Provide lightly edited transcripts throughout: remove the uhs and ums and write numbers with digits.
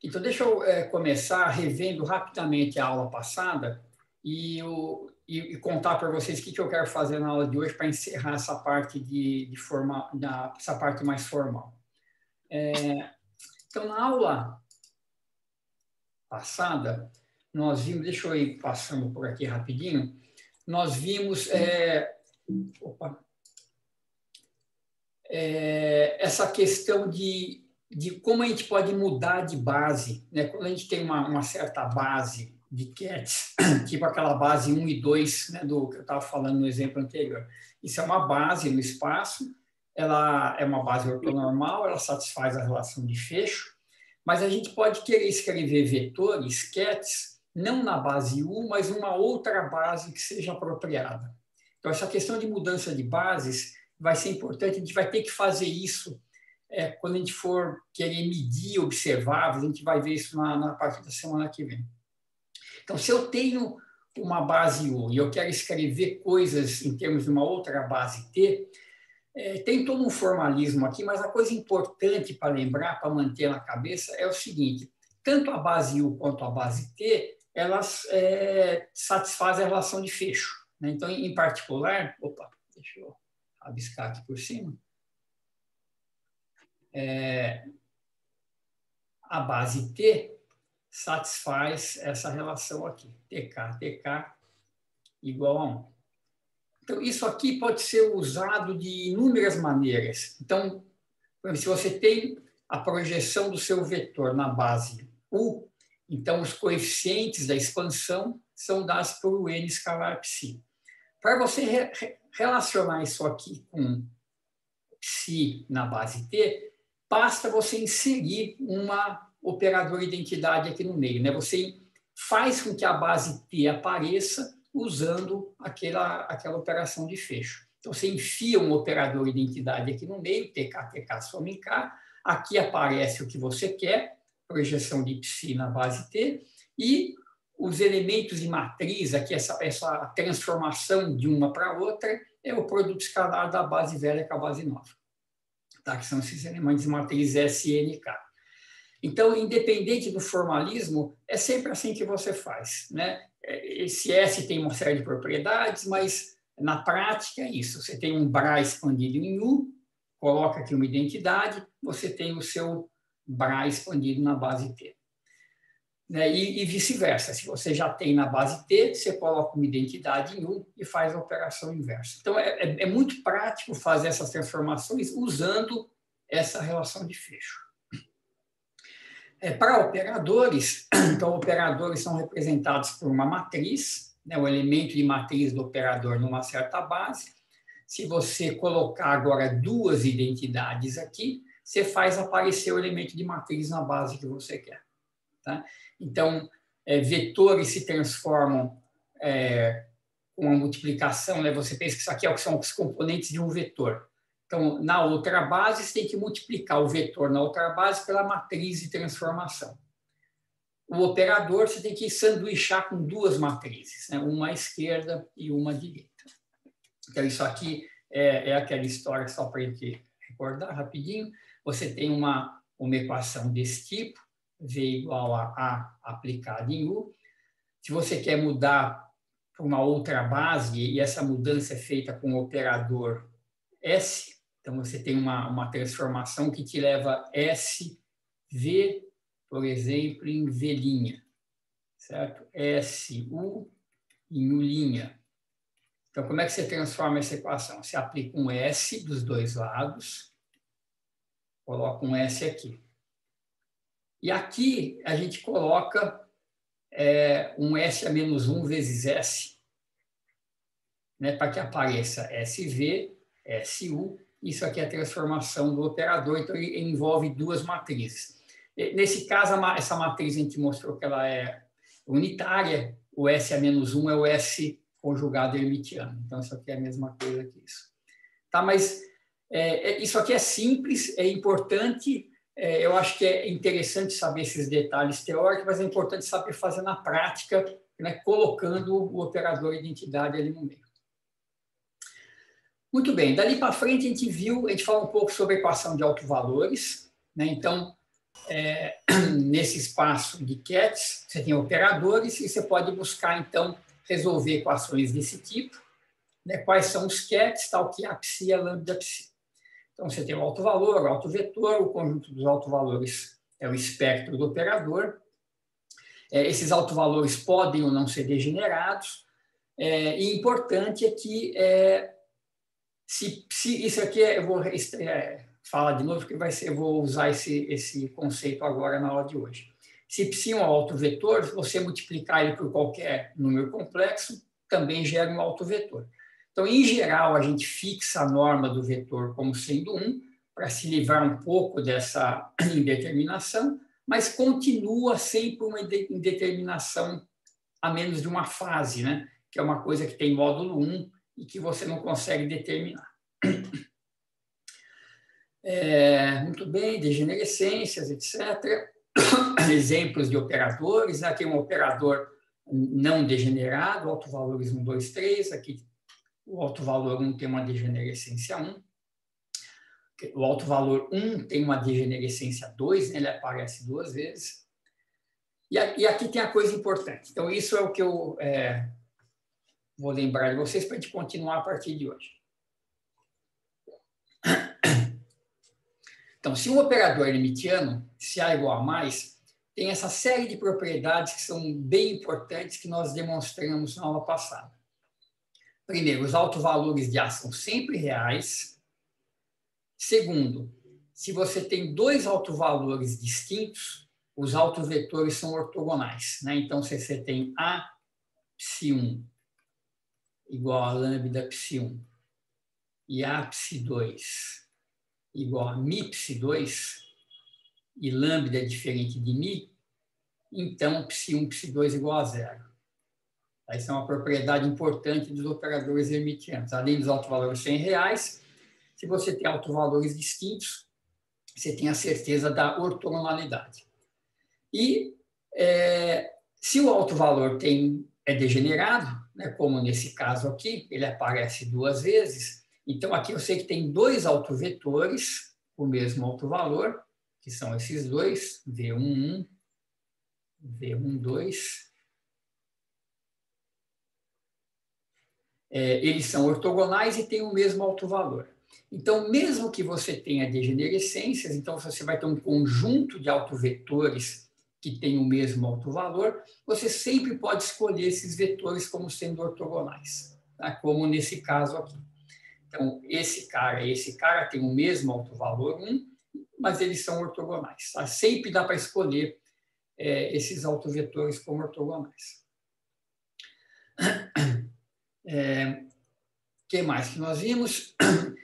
Então, deixa eu começar revendo rapidamente a aula passada e contar para vocês o que eu quero fazer na aula de hoje para encerrar essa parte essa parte mais formal. Então, na aula passada, nós vimos, deixa eu ir passando por aqui rapidinho, nós vimos essa questão de como a gente pode mudar de base, né? Quando a gente tem uma certa base de cats, tipo aquela base 1 e 2, né, do que eu estava falando no exemplo anterior. Isso é uma base no espaço, ela é uma base ortonormal, ela satisfaz a relação de fecho, mas a gente pode querer escrever vetores, cats, não na base U, mas uma outra base que seja apropriada. Então, essa questão de mudança de bases vai ser importante, a gente vai ter que fazer isso quando a gente for querer medir observáveis, a gente vai ver isso na parte da semana que vem. Então, se eu tenho uma base U e eu quero escrever coisas em termos de uma outra base T, tem todo um formalismo aqui, mas a coisa importante para lembrar, para manter na cabeça, é o seguinte: tanto a base U quanto a base T, elas satisfazem a relação de fecho, né? Então, em particular, deixa eu rabiscar aqui por cima, a base T satisfaz essa relação aqui, TK igual a 1. Então, isso aqui pode ser usado de inúmeras maneiras. Então, se você tem a projeção do seu vetor na base U, então os coeficientes da expansão são dados por N escalar psi. Para você relacionar isso aqui com psi na base T, basta você inserir uma operador identidade aqui no meio, né? Você faz com que a base T apareça usando aquela operação de fecho. Então, você enfia um operador identidade aqui no meio, TK soma em K, aqui aparece o que você quer, projeção de psi na base T, e os elementos de matriz, aqui essa transformação de uma para outra, é o produto escalar da base velha com a base nova. Tá? Que são esses elementos de matriz SNK. Então, independente do formalismo, é sempre assim que você faz, né? Esse S tem uma série de propriedades, mas na prática é isso. Você tem um BRA expandido em U, coloca aqui uma identidade, você tem o seu BRA expandido na base T. E vice-versa. Se você já tem na base T, você coloca uma identidade em U e faz a operação inversa. Então, é muito prático fazer essas transformações usando essa relação de fecho. Para operadores, então, operadores são representados por uma matriz, né, o elemento de matriz do operador numa certa base. Se você colocar agora duas identidades aqui, você faz aparecer o elemento de matriz na base que você quer. Tá? Então, vetores se transformam com a multiplicação, né? Você pensa que isso aqui são os componentes de um vetor. Então, na outra base, você tem que multiplicar o vetor na outra base pela matriz de transformação. O operador, você tem que sanduichar com duas matrizes, né? Uma à esquerda e uma à direita. Então, isso aqui é aquela história, só para a gente recordar rapidinho. Você tem uma equação desse tipo, V igual a A aplicado em U. Se você quer mudar para uma outra base, e essa mudança é feita com o operador S, então você tem uma transformação que te leva SV, por exemplo, em V', certo? SU em U'. Então, como é que você transforma essa equação? Você aplica um S dos dois lados, coloca um S aqui. E aqui a gente coloca um S a menos 1 vezes S, né, para que apareça SV, SU. Isso aqui é a transformação do operador, então ele envolve duas matrizes. Nesse caso, essa matriz a gente mostrou que ela é unitária, o S a menos 1 é o S conjugado hermitiano. Então, isso aqui é a mesma coisa que isso. Tá, mas isso aqui é simples, é importante. Eu acho que é interessante saber esses detalhes teóricos, mas é importante saber fazer na prática, né, colocando o operador identidade ali no meio. Muito bem, dali para frente a gente falou um pouco sobre a equação de autovalores, né? Então, nesse espaço de cats, você tem operadores e você pode buscar, então, resolver equações desse tipo, né? Quais são os cats, tal que a psi e a lambda psi. Então, você tem o autovalor, o autovetor, o conjunto dos autovalores é o espectro do operador. Esses autovalores podem ou não ser degenerados. E importante é que, se isso aqui, eu vou falar de novo, porque eu vou usar esse conceito agora na aula de hoje. Se psi é um autovetor, se você multiplicar ele por qualquer número complexo, também gera um autovetor. Então, em geral, a gente fixa a norma do vetor como sendo 1, para se livrar um pouco dessa indeterminação, mas continua sempre uma indeterminação a menos de uma fase, né? Que é uma coisa que tem módulo 1 e que você não consegue determinar. Muito bem, degenerescências, etc. Exemplos de operadores. Aqui um operador não degenerado, autovalores 1, 2, 3. Aqui o autovalor 1 tem uma degenerescência 1. O autovalor 1 tem uma degenerescência 2, né? Ele aparece 2 vezes. E aqui tem a coisa importante. Então, isso é o que eu vou lembrar de vocês para a gente continuar a partir de hoje. Então, se um operador é limitiano, se A igual a mais, tem essa série de propriedades que são bem importantes que nós demonstramos na aula passada. Primeiro, os autovalores de A são sempre reais. Segundo, se você tem dois autovalores distintos, os autovetores são ortogonais, né? Então, se você tem A psi1 igual a lambda psi1 e A psi2 igual a mi psi2 e lambda é diferente de mi, então psi1, psi2 igual a zero. Essa é uma propriedade importante dos operadores hermitianos. Além dos autovalores serem reais, se você tem autovalores distintos, você tem a certeza da ortogonalidade. E se o autovalor é degenerado, né, como nesse caso aqui, ele aparece 2 vezes, então aqui eu sei que tem dois autovetores, o mesmo autovalor, que são esses dois, V11, V12. Eles são ortogonais e têm o mesmo autovalor. Então, mesmo que você tenha degenerescências, então você vai ter um conjunto de autovetores que tem o mesmo autovalor, você sempre pode escolher esses vetores como sendo ortogonais, tá? Como nesse caso aqui. Então, esse cara e esse cara têm o mesmo autovalor 1, mas eles são ortogonais. Tá? Sempre dá para escolher esses autovetores como ortogonais. Que mais que nós vimos?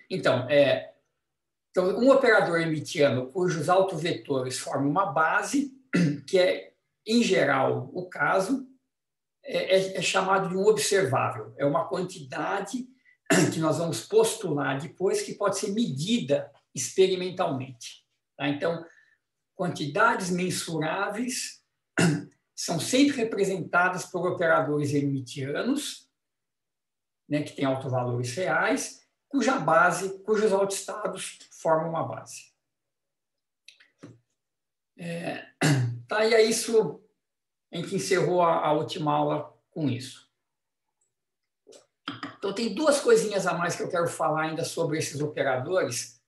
Então, um operador hermitiano cujos autovetores formam uma base, que é, em geral, o caso, é chamado de um observável. É uma quantidade que nós vamos postular depois que pode ser medida experimentalmente. Tá? Então, quantidades mensuráveis são sempre representadas por operadores hermitianos, né, que têm autovalores reais, cujos autoestados formam uma base. Tá, e é isso, a gente encerrou a última aula com isso. Então, tem duas coisinhas a mais que eu quero falar ainda sobre esses operadores,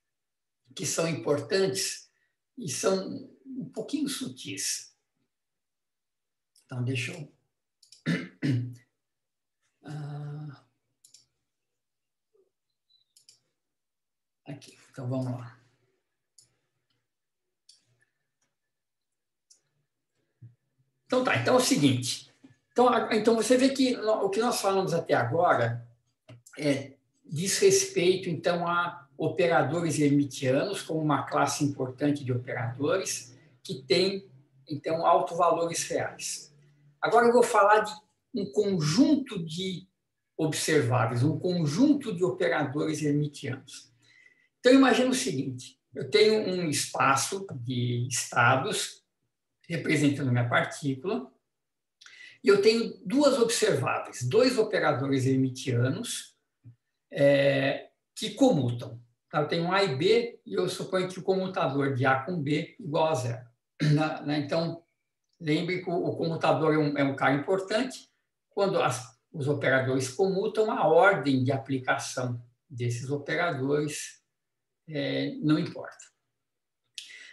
que são importantes e são um pouquinho sutis. Então, deixa eu... Aqui, então vamos lá. Então tá, então é o seguinte. Então você vê que o que nós falamos até agora diz respeito, então, a operadores hermitianos, como uma classe importante de operadores, que tem, então, autovalores reais. Agora eu vou falar de um conjunto de observáveis, um conjunto de operadores hermitianos. Então, imagina o seguinte, eu tenho um espaço de estados representando minha partícula, e eu tenho duas observáveis, dois operadores hermitianos que comutam. Eu tenho A e B, e eu suponho que o comutador de A com B igual a zero. Então, lembre que o comutador é um cara importante. Quando os operadores comutam, a ordem de aplicação desses operadores não importa.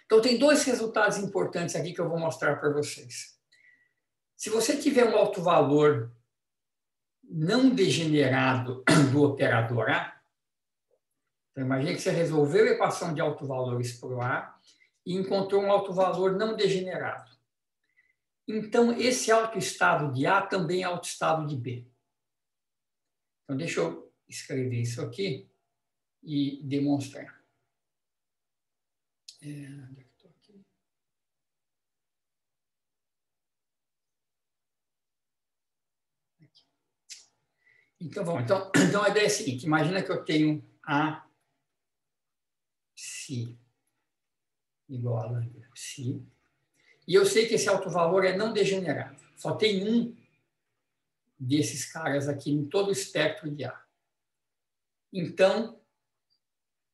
Então, tem dois resultados importantes aqui que eu vou mostrar para vocês. Se você tiver um alto valor não degenerado do operador A, então imagine que você resolveu a equação de alto valores para o A e encontrou um alto valor não degenerado. Então, esse autoestado de A também é autoestado de B. Então, deixa eu escrever isso aqui e demonstrar. Então, vamos. Então, a ideia é a seguinte. Imagina que eu tenho A psi igual a lambda psi. E eu sei que esse alto valor é não degenerado. Só tem um desses caras aqui em todo o espectro de A. Então,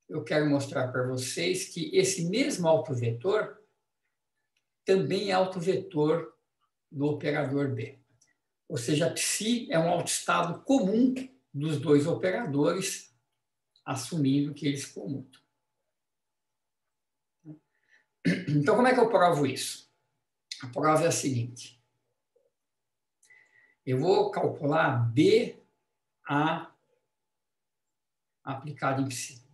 eu quero mostrar para vocês que esse mesmo autovetor também é autovetor do operador B. Ou seja, psi é um autoestado comum dos dois operadores, assumindo que eles comutam. Então, como é que eu provo isso? A prova é a seguinte. Eu vou calcular BA aplicado em psi.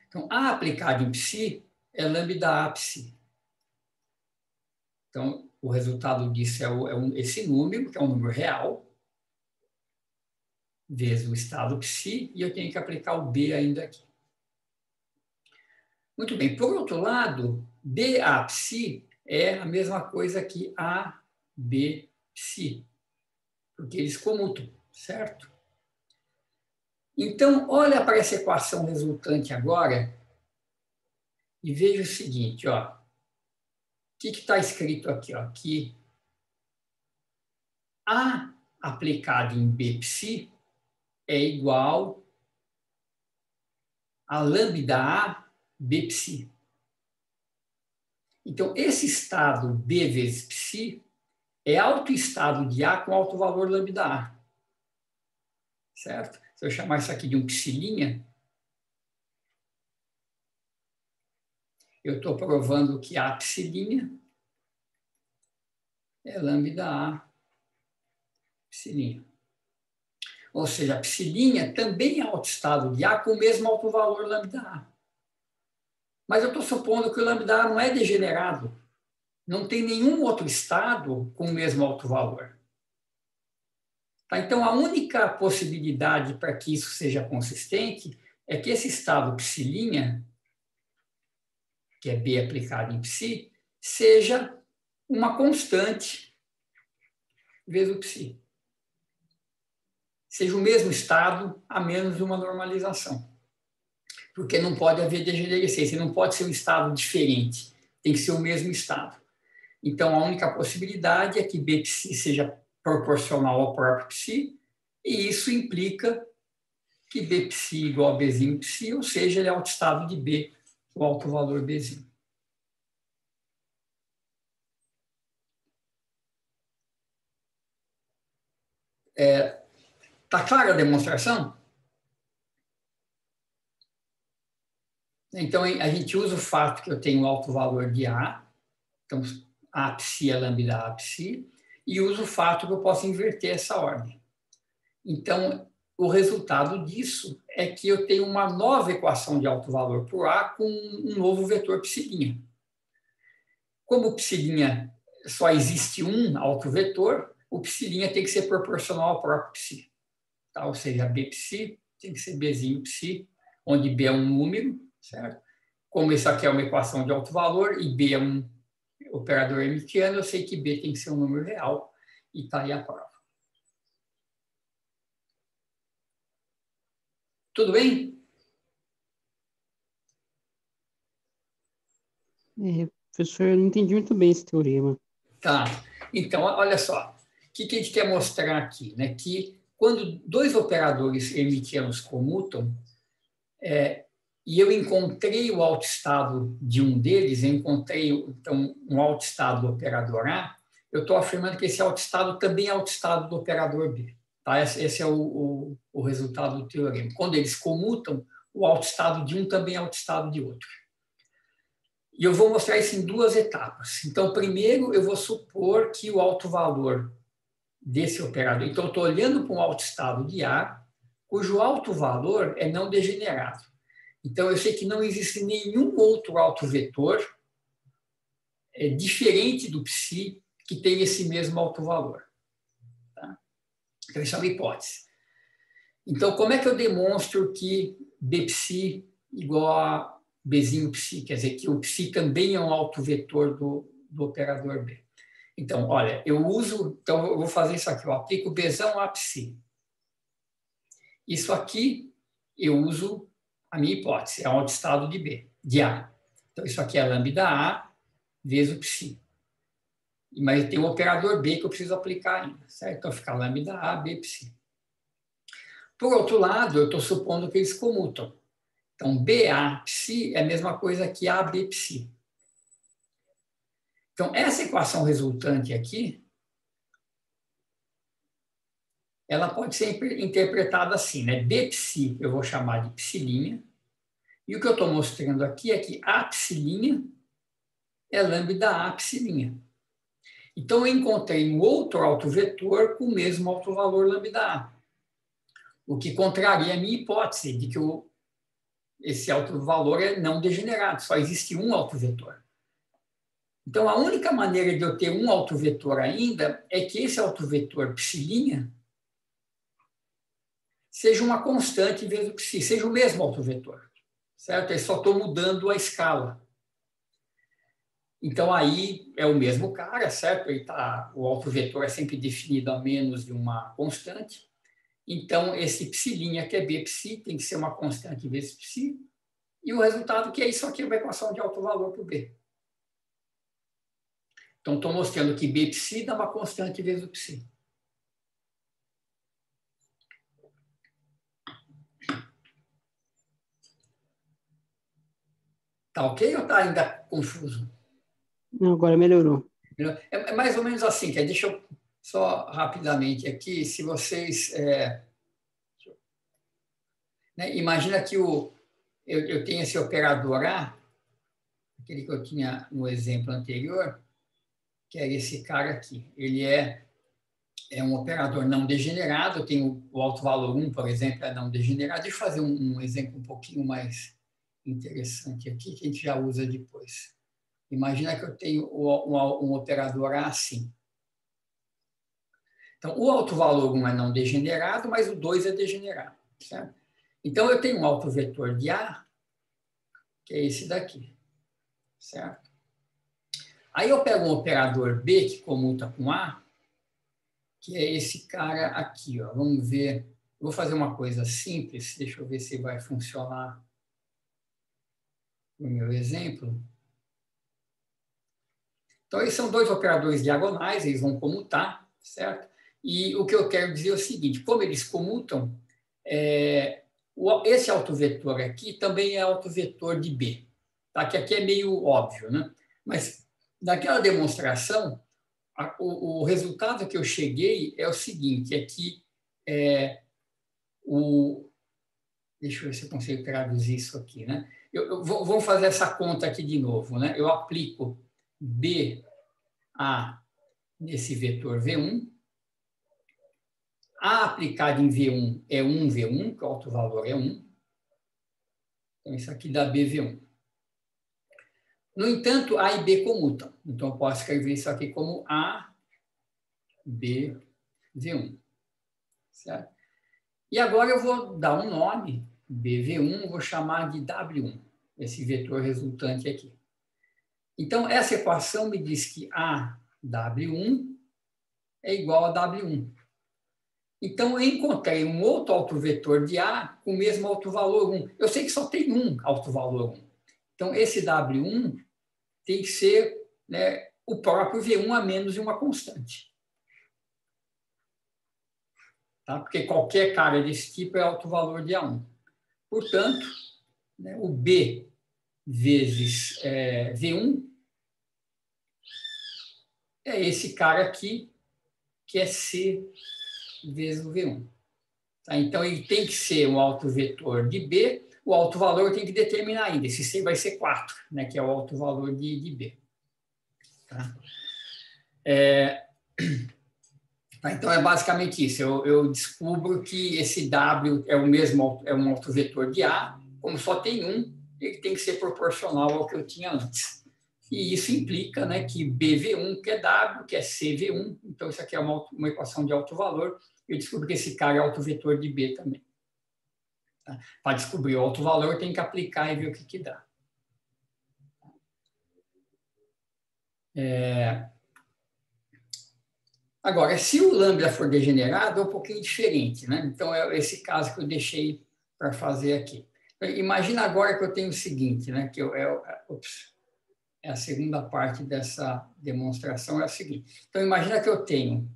Então, A aplicado em psi é lambda A psi. Então, o resultado disso esse número, que é um número real, vezes o estado psi, e eu tenho que aplicar o B ainda aqui. Muito bem. Por outro lado, BA psi é a mesma coisa que AB psi, porque eles comutam, certo? Então, olha para essa equação resultante agora e veja o seguinte, ó. O que está escrito aqui? Ó? Que A aplicado em B psi é igual a lambda A B psi. Então, esse estado B vezes psi é autoestado de A com alto valor lambda A. Certo? Se eu chamar isso aqui de um psilinha, eu estou provando que A psilinha é lambda A psilinha. Ou seja, a psilinha também é autoestado de A com o mesmo alto valor lambda A. Mas eu estou supondo que o lambda A não é degenerado. Não tem nenhum outro estado com o mesmo alto valor. Tá? Então, a única possibilidade para que isso seja consistente é que esse estado psilinha, que é B aplicado em psi, seja uma constante vezes o psi. Seja o mesmo estado, a menos uma normalização. Porque não pode haver degenerescência, não pode ser um estado diferente, tem que ser o mesmo estado. Então, a única possibilidade é que B psi seja proporcional ao próprio psi, e isso implica que B psi igual a Bzinho psi, ou seja, ele é autoestado de B, o alto valor Bzinho. Tá clara a demonstração? Então, a gente usa o fato que eu tenho alto valor de A, então A psi é lambda A psi, e uso o fato que eu posso inverter essa ordem. Então, o resultado disso é que eu tenho uma nova equação de alto valor por A com um novo vetor psilinha. Como psilinha só existe um autovetor, o psilinha tem que ser proporcional ao próprio psi. Tá? Ou seja, B psi tem que ser Bzinho psi, onde B é um número, certo? Como isso aqui é uma equação de alto valor e B é um operador hermitiano, eu sei que B tem que ser um número real e está aí a prova. Tudo bem? Professor, eu não entendi muito bem esse teorema. Tá. Então, olha só. O que a gente quer mostrar aqui? Né? Que quando dois operadores hermitianos comutam, e eu encontrei o autoestado de um deles, eu encontrei então, um autoestado do operador A, eu estou afirmando que esse autoestado também é autoestado do operador B. Tá? Esse é o resultado do teorema. Quando eles comutam, o autoestado de um também é autoestado de outro. E eu vou mostrar isso em duas etapas. Então, primeiro, eu vou supor que o autovalor desse operador... Então, eu estou olhando para um autoestado de A, cujo autovalor é não degenerado. Então, eu sei que não existe nenhum outro autovetor diferente do psi que tenha esse mesmo autovalor. Tá? Então, isso é uma hipótese. Então, como é que eu demonstro que Bψ igual a Bzinho psi? Quer dizer, que o psi também é um autovetor do operador B. Então, olha, eu vou fazer isso aqui, eu aplico Bzão a psi. Isso aqui, eu uso a minha hipótese, é um autoestado de B, de A. Então, isso aqui é lambda A vezes o psi. Mas tem o operador B que eu preciso aplicar ainda, certo? Então, fica lambda A, B, psi. Por outro lado, eu estou supondo que eles comutam. Então, BA psi é a mesma coisa que AB psi. Então, essa equação resultante aqui, ela pode ser interpretada assim, né? B psi eu vou chamar de psilinha, e o que eu estou mostrando aqui é que A psilinha é lambda A psilinha. Então, eu encontrei um outro autovetor com o mesmo autovalor lambda A, o que contraria a minha hipótese de que esse autovalor é não degenerado, só existe um autovetor. Então, a única maneira de eu ter um autovetor ainda é que esse autovetor psilinha seja uma constante em vez do psi, seja o mesmo autovetor, certo? Eu só estou mudando a escala. Então, aí é o mesmo cara, certo? O autovetor é sempre definido a menos de uma constante. Então, esse psilinha, que é B psi, tem que ser uma constante em vez de psi. E o resultado que é isso aqui, é uma equação de alto valor para o B. Então, estou mostrando que B psi dá uma constante em vez do psi. Tá ok ou está ainda confuso? Não, agora melhorou. É mais ou menos assim, que deixa eu só rapidamente aqui, se vocês... né, imagina que eu tenho esse operador A, aquele que eu tinha no exemplo anterior, que é esse cara aqui. Ele é um operador não degenerado, eu tenho o autovalor 1, por exemplo, é não degenerado. Deixa eu fazer um exemplo um pouquinho mais interessante aqui, que a gente já usa depois. Imagina que eu tenho um operador A assim. Então, o autovalor 1 é não degenerado, mas o 2 é degenerado. Certo? Então, eu tenho um autovetor de A, que é esse daqui. Certo? Aí eu pego um operador B que comuta com A, que é esse cara aqui. Ó. Vamos ver. Eu vou fazer uma coisa simples, deixa eu ver se vai funcionar no meu exemplo. Então, esses são dois operadores diagonais, eles vão comutar, certo? E o que eu quero dizer é o seguinte, como eles comutam, esse autovetor aqui também é autovetor de B, tá? Que aqui é meio óbvio, né? Mas, naquela demonstração, o resultado que eu cheguei é o seguinte, é que deixa eu ver se eu consigo traduzir isso aqui, né? Vamos fazer essa conta aqui de novo, né? Eu aplico BA nesse vetor V1. A aplicado em V1 é 1V1, que o autovalor é 1. Então, isso aqui dá BV1. No entanto, A e B comutam. Então, eu posso escrever isso aqui como A, B, V1. Certo? E agora eu vou dar um nome, BV1, vou chamar de W1, esse vetor resultante aqui. Então, essa equação me diz que AW1 é igual a W1. Então, eu encontrei um outro autovetor de A com o mesmo autovalor 1. Eu sei que só tem um autovalor 1. Então, esse W1 tem que ser, né, o próprio V1 a menos de uma constante. Tá? Porque qualquer cara desse tipo é autovalor de A1. Portanto, né? O B vezes V1 é esse cara aqui, que é C vezes o V1. Tá? Então, ele tem que ser um autovetor de B, o autovalor tem que determinar ainda. Esse C vai ser 4, né, que é o autovalor de B. Tá? Tá, então, é basicamente isso. Eu descubro que esse W é um autovetor de A, como só tem um, ele tem que ser proporcional ao que eu tinha antes. E isso implica, né, que BV1, que é W, que é CV1, então isso aqui é uma equação de alto valor, eu descubro que esse cara é autovetor de B também. Tá? Para descobrir o alto valor, tem que aplicar e ver o que dá. Agora, se o lambda for degenerado, é um pouquinho diferente, né? Então, é esse caso que eu deixei para fazer aqui. Imagina agora que eu tenho o seguinte, né? Que é a segunda parte dessa demonstração, é a seguinte. Então, imagina que eu tenho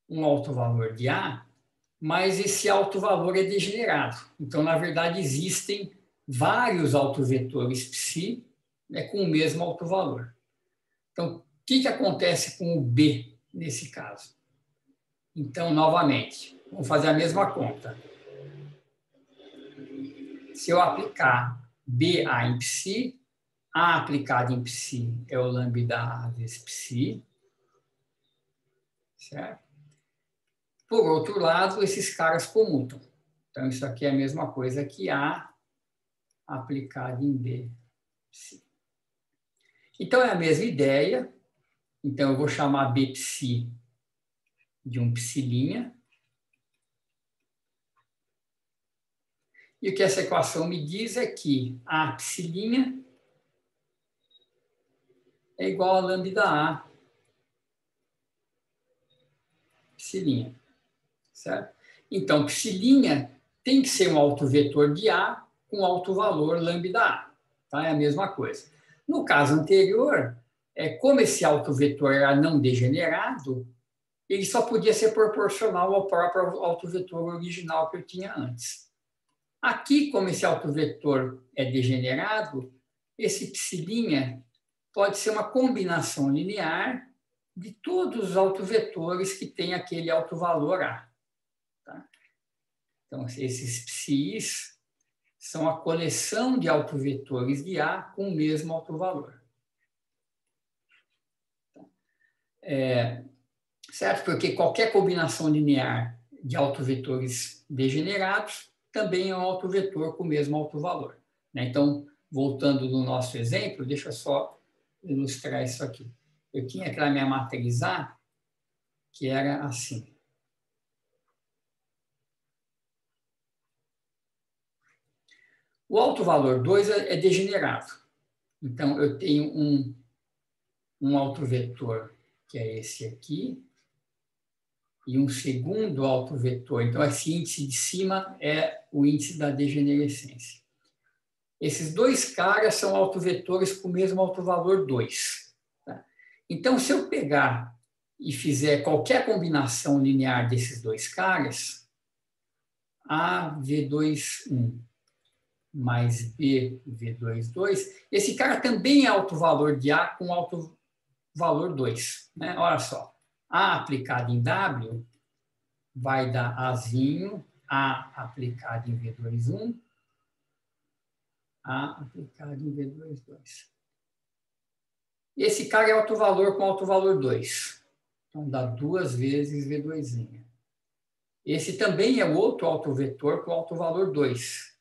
um alto valor de A, mas esse alto valor é degenerado. Então, na verdade, existem vários autovetores psi, né, com o mesmo alto valor. Então, o que acontece com o B nesse caso? Então, novamente, vamos fazer a mesma conta. Se eu aplicar BA em psi, A aplicado em psi é o lambda A vezes psi, certo? Por outro lado, esses caras comutam. Então, isso aqui é a mesma coisa que A aplicado em B psi. Então, é a mesma ideia. Então, eu vou chamar B psi de um psi'. E o que essa equação me diz é que A psi' é igual a lambda A psi'. Certo? Então, psi' tem que ser um autovetor de A com alto valor lambda A. Tá? É a mesma coisa. No caso anterior, como esse autovetor era não degenerado, ele só podia ser proporcional ao próprio autovetor original que eu tinha antes. Aqui, como esse autovetor é degenerado, esse psi' pode ser uma combinação linear de todos os autovetores que têm aquele autovalor A. Tá? Então, esses psi's são a coleção de autovetores de A com o mesmo autovalor. Certo? Porque qualquer combinação linear de autovetores degenerados também é um autovetor com o mesmo autovalor. Né? Então, voltando no nosso exemplo, deixa eu só ilustrar isso aqui. Eu tinha aquela minha matriz A, que era assim. O autovalor 2 é degenerado. Então, eu tenho um autovetor, que é esse aqui, e um segundo autovetor. Então, esse índice de cima é o índice da degenerescência. Esses dois caras são autovetores com o mesmo autovalor 2. Tá? Então, se eu pegar e fizer qualquer combinação linear desses dois caras, AV21 mais BV22, esse cara também é autovalor de A com autovalor 2. Né? Olha só, A aplicado em W vai dar Azinho, A aplicado em V21, A aplicado em V22. Esse cara é autovalor com autovalor 2. Então, dá 2 vezes V2'. Esse também é o outro autovetor com autovalor 2.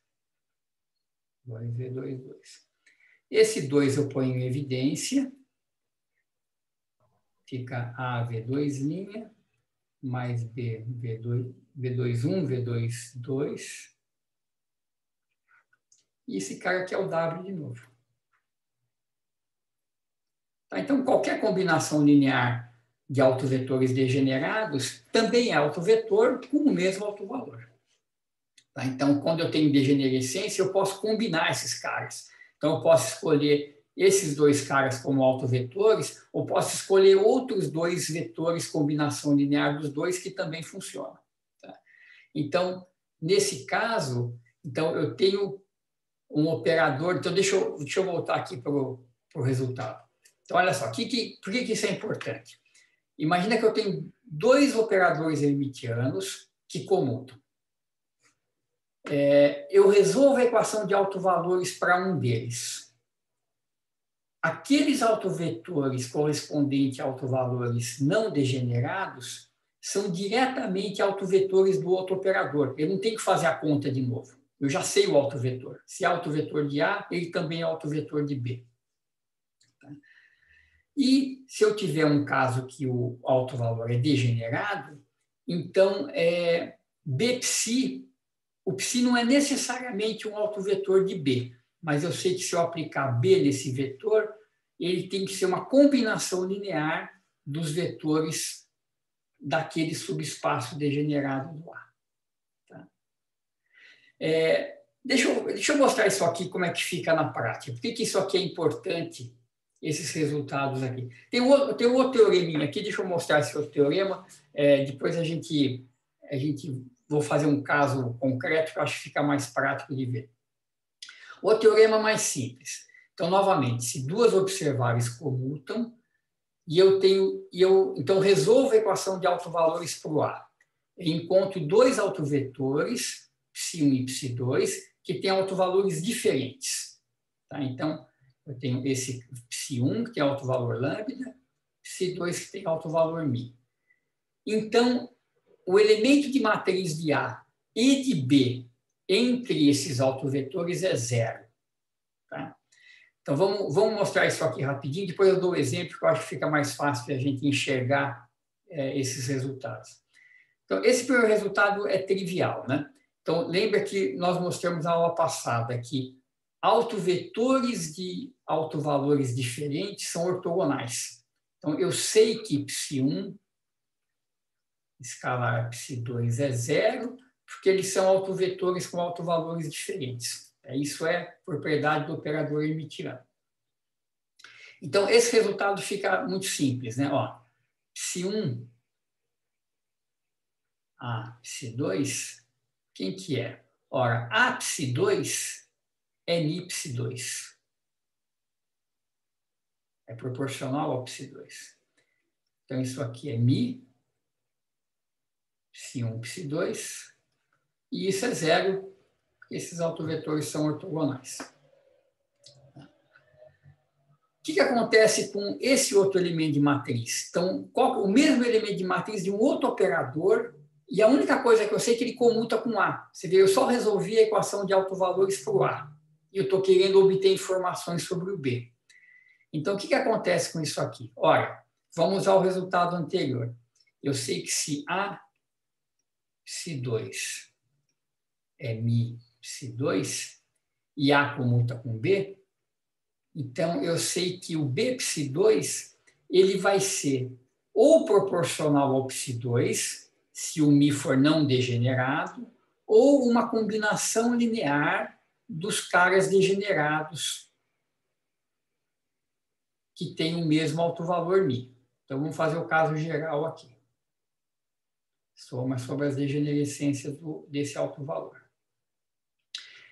2V22. Esse 2 eu ponho em evidência. Fica AV2' mais B, V21, V22. E esse cara aqui é o W de novo. Tá? Então, qualquer combinação linear de autovetores degenerados também é autovetor com o mesmo autovalor. Tá? Então, quando eu tenho degenerescência, eu posso combinar esses caras. Então, eu posso escolher esses dois caras como autovetores, ou posso escolher outros dois vetores, combinação linear dos dois, que também funcionam. Tá? Então, nesse caso, então, eu tenho um operador... Então, deixa eu voltar aqui para o resultado. Então, olha só, por que isso é importante? Imagina que eu tenho dois operadores hermitianos que comutam. Eu resolvo a equação de autovalores para um deles. Aqueles autovetores correspondentes a autovalores não degenerados são diretamente autovetores do outro operador. Eu não tenho que fazer a conta de novo. Eu já sei o autovetor. Se é autovetor de A, ele também é autovetor de B. E se eu tiver um caso que o autovalor é degenerado, então Bψ, o psi não é necessariamente um autovetor de B, mas eu sei que se eu aplicar B nesse vetor, ele tem que ser uma combinação linear dos vetores daquele subespaço degenerado do A. Tá? Deixa eu mostrar isso aqui, como é que fica na prática. Por que isso aqui é importante, esses resultados aqui? Tem um outro teoreminha aqui, deixa eu mostrar esse outro teorema. Depois a gente vou fazer um caso concreto que eu acho que fica mais prático de ver. O teorema mais simples. Então, novamente, se duas observáveis comutam, então resolvo a equação de autovalores para o A. Eu encontro dois autovetores, ψ1 e ψ2, que têm autovalores diferentes. Tá? Então, eu tenho esse ψ1, que tem autovalor lambda, ψ2, que tem autovalor μ. Então, o elemento de matriz de A e de B entre esses autovetores é zero. Tá? Então, vamos mostrar isso aqui rapidinho, depois eu dou o exemplo que eu acho que fica mais fácil para a gente enxergar esses resultados. Então, esse primeiro resultado é trivial, né? Então, lembra que nós mostramos na aula passada que autovetores de autovalores diferentes são ortogonais. Então, eu sei que ψ1 escalar ψ2 é zero, porque eles são autovetores com autovalores diferentes. Isso é propriedade do operador hermitiano. Então, esse resultado fica muito simples, né? Ó, ψ1 a ψ2, quem que é? Ora, a ψ2 é μ ψ2. É proporcional ao ψ2. Então, isso aqui é μ ψ1, ψ2, e isso é zero, esses autovetores são ortogonais. O que acontece com esse outro elemento de matriz? Então, o mesmo elemento de matriz de um outro operador, e a única coisa que eu sei é que ele comuta com A. Você vê, eu só resolvi a equação de autovalores para o A, e eu estou querendo obter informações sobre o B. Então, o que acontece com isso aqui? Olha, vamos ao resultado anterior. Eu sei que se A ψ2 é μ ψ2 e A comuta com B, então eu sei que o B ψ2 ele vai ser ou proporcional ao ψ2, se o μ for não degenerado, ou uma combinação linear dos caras degenerados que têm o mesmo autovalor μ. Então vamos fazer o caso geral aqui. Soma sobre as degenerescências desse autovalor.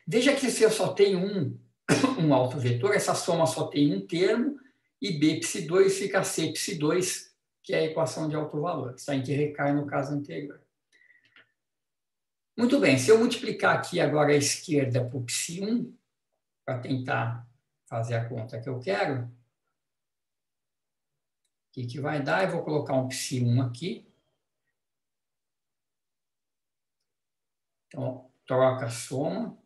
Veja que se eu só tenho um autovetor, essa soma só tem um termo, e B ψ2 fica C ψ2, que é a equação de autovalores, tá? Em que recai no caso anterior. Muito bem, se eu multiplicar aqui agora a esquerda por ψ1, para tentar fazer a conta que eu quero, o que vai dar? Eu vou colocar um ψ1 aqui. Então, troca a soma.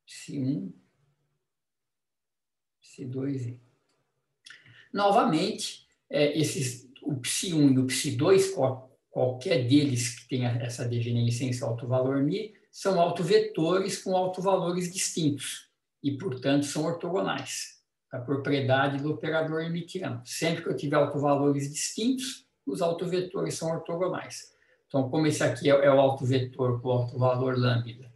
ψ1, ψ2. Novamente, o ψ1 e o ψ2, qualquer deles que tenha essa degenerescência autovalor μ, são autovetores com autovalores distintos e, portanto, são ortogonais. A propriedade do operador hermitiano. Sempre que eu tiver autovalores distintos, os autovetores são ortogonais. Então, como esse aqui é o autovetor com autovalor lambda,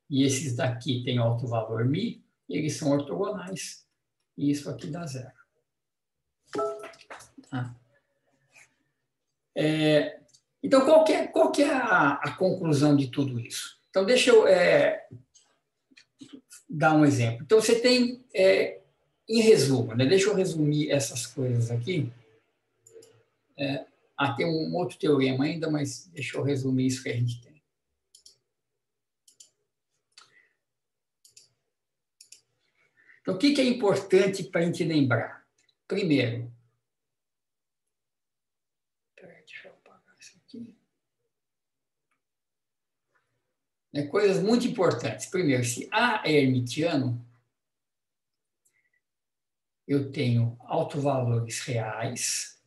e esses daqui têm autovalor μ, eles são ortogonais, e isso aqui dá zero. Tá? Então, qual que é a conclusão de tudo isso? Então, deixa eu dar um exemplo. Então, você tem, em resumo, né? Deixa eu resumir essas coisas aqui. Tem um outro teorema ainda, mas deixa eu resumir isso que a gente tem. Então, o que é importante para a gente lembrar? Primeiro, deixa eu apagar isso aqui. Coisas muito importantes. Primeiro, se A é hermitiano, eu tenho autovalores reais,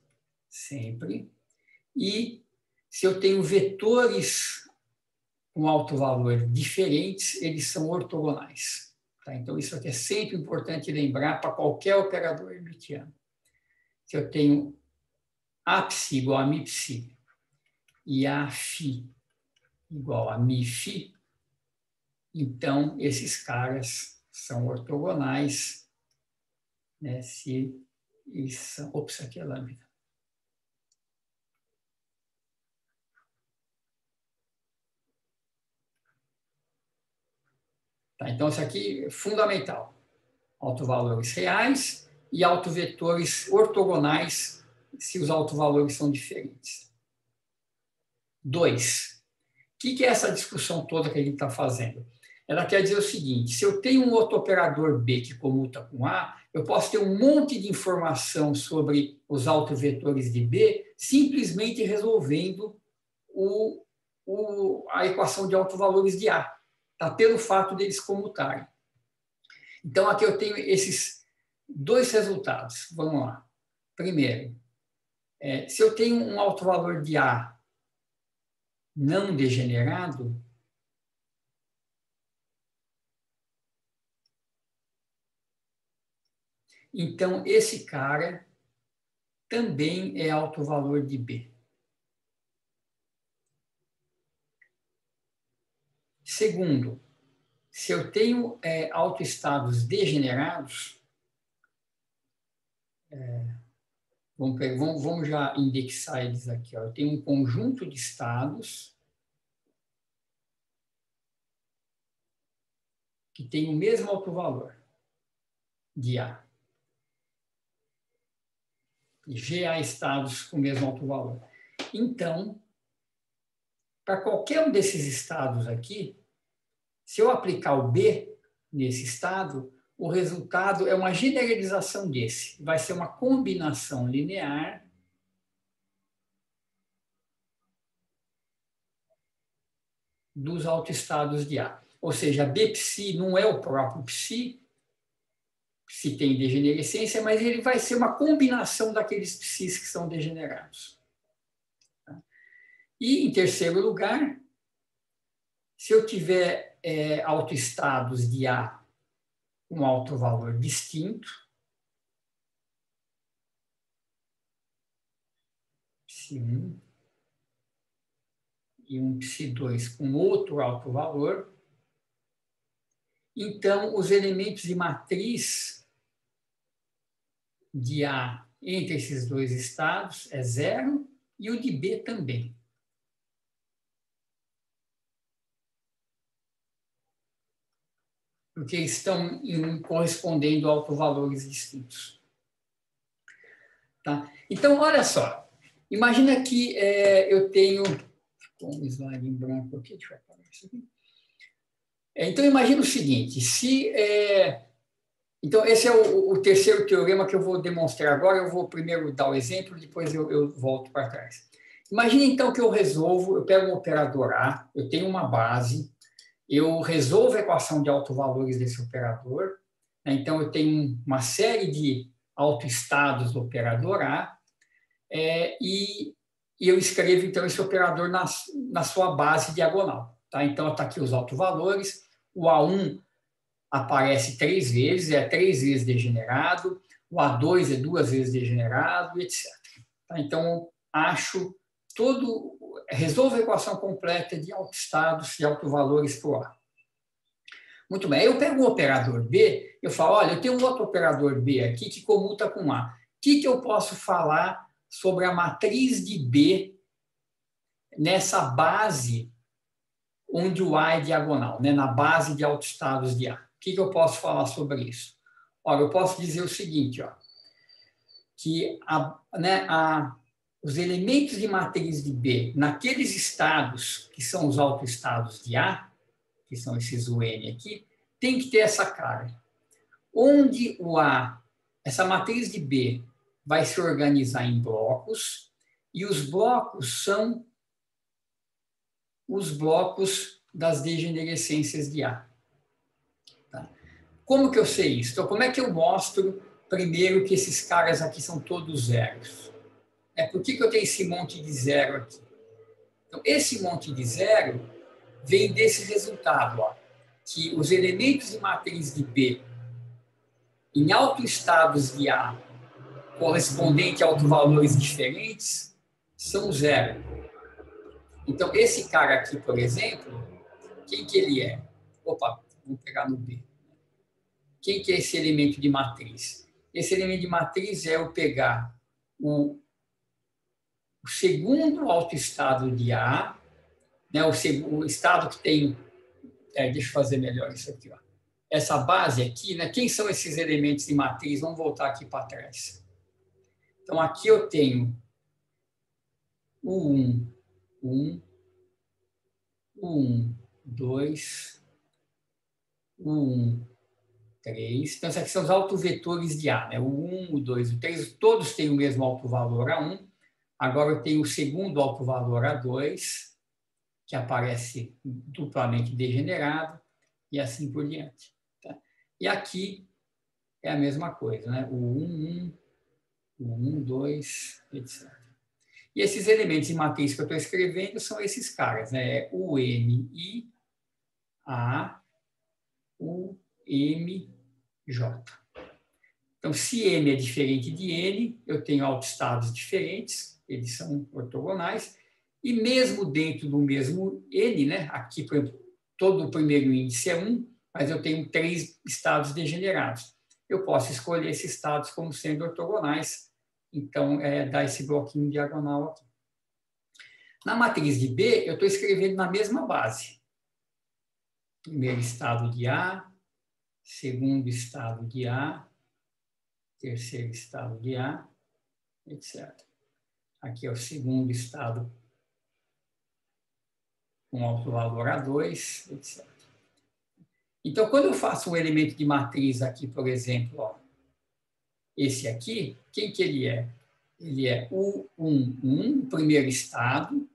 sempre, e se eu tenho vetores com autovalor diferentes, eles são ortogonais. Tá? Então, isso aqui é sempre importante lembrar para qualquer operador hermitiano. Se eu tenho Apsi igual a MIPSI e AFI igual a MIFI, então esses caras são ortogonais, né, se eles são... Ops, aqui é a lâmina. Tá, então, isso aqui é fundamental. Autovalores reais e autovetores ortogonais, se os autovalores são diferentes. 2. O que é essa discussão toda que a gente está fazendo? Ela quer dizer o seguinte: se eu tenho um outro operador B que comuta com A, eu posso ter um monte de informação sobre os autovetores de B simplesmente resolvendo a equação de autovalores de A, tá? Pelo fato deles comutarem. Então, aqui eu tenho esses dois resultados. Vamos lá. Primeiro, se eu tenho um autovalor de A não degenerado, então esse cara também é autovalor de B. Segundo, se eu tenho autoestados degenerados, vamos já indexar eles aqui. Ó. Eu tenho um conjunto de estados que tem o mesmo autovalor de A. GA estados com o mesmo autovalor. Então, para qualquer um desses estados aqui, se eu aplicar o B nesse estado, o resultado é uma generalização desse. Vai ser uma combinação linear dos autoestados de A. Ou seja, Bpsi não é o próprio psi, se tem degenerescência, mas ele vai ser uma combinação daqueles psis que são degenerados. E, em terceiro lugar, se eu tiver autoestados de A com autovalor distinto, psi1 e um psi2 com outro autovalor, então os elementos de matriz de A entre esses dois estados é 0 e o de B também. Porque eles estão correspondendo a autovalores distintos. Tá? Então, olha só. Imagina que eu tenho... Ficou um slide em branco aqui, deixa eu apagar isso aqui. Então, imagina o seguinte, então, esse é o terceiro teorema que eu vou demonstrar agora. Eu vou primeiro dar o exemplo, depois eu volto para trás. Imagina, então, que eu pego um operador A, eu tenho uma base, eu resolvo a equação de autovalores desse operador, né? Então, eu tenho uma série de autoestados do operador A, e eu escrevo, então, esse operador na sua base diagonal. Tá? Então, está aqui os autovalores, o A1 aparece 3 vezes, é 3 vezes degenerado, o A2 é 2 vezes degenerado, etc. Tá? Então, resolvo a equação completa de autoestados e autovalores para o A. Muito bem, eu pego o operador B, eu falo, olha, eu tenho um outro operador B aqui que comuta com A. O que eu posso falar sobre a matriz de B nessa base onde o A é diagonal, né? Na base de autoestados de A. O que eu posso falar sobre isso? Olha, eu posso dizer o seguinte, ó, que os elementos de matriz de B, naqueles estados que são os autoestados de A, que são esses UN aqui, tem que ter essa cara. Onde o A, essa matriz de B, vai se organizar em blocos, e os blocos são os blocos das degenerescências de A. Tá? Como que eu sei isso? Então, como é que eu mostro, primeiro, que esses caras aqui são todos zeros? Por que eu tenho esse monte de zero aqui? Então, esse monte de zero vem desse resultado, ó, que os elementos de matriz de B em autoestados de A correspondente a autovalores diferentes são zero. Então, esse cara aqui, por exemplo, quem que ele é? Opa, vamos pegar no B. Quem que é esse elemento de matriz? Esse elemento de matriz é eu pegar o segundo autoestado de A, né, o estado que tem... deixa eu fazer melhor isso aqui. Ó. Essa base aqui, né, quem são esses elementos de matriz? Vamos voltar aqui para trás. Então, aqui eu tenho o 1, 2, 3. Então, esses aqui são os autovetores de A. Né? O 1, o 2, o 3, todos têm o mesmo autovalor A1. Agora eu tenho o segundo autovalor A2, que aparece duplamente degenerado, e assim por diante. Tá? E aqui é a mesma coisa, né? O 1, 2, etc. E esses elementos de matriz que eu estou escrevendo são esses caras, né? O M, I, A, U, M, J. Então, se M é diferente de N, eu tenho autoestados diferentes, eles são ortogonais, e mesmo dentro do mesmo N, né? Aqui, por exemplo, todo o primeiro índice é 1, mas eu tenho 3 estados degenerados. Eu posso escolher esses estados como sendo ortogonais, então, dá esse bloquinho diagonal aqui. Na matriz de B, eu estou escrevendo na mesma base. Primeiro estado de A, segundo estado de A, terceiro estado de A, etc. Aqui é o segundo estado com autovalor A2, etc. Então, quando eu faço um elemento de matriz aqui, por exemplo, ó, esse aqui, quem que ele é? Ele é o primeiro estado,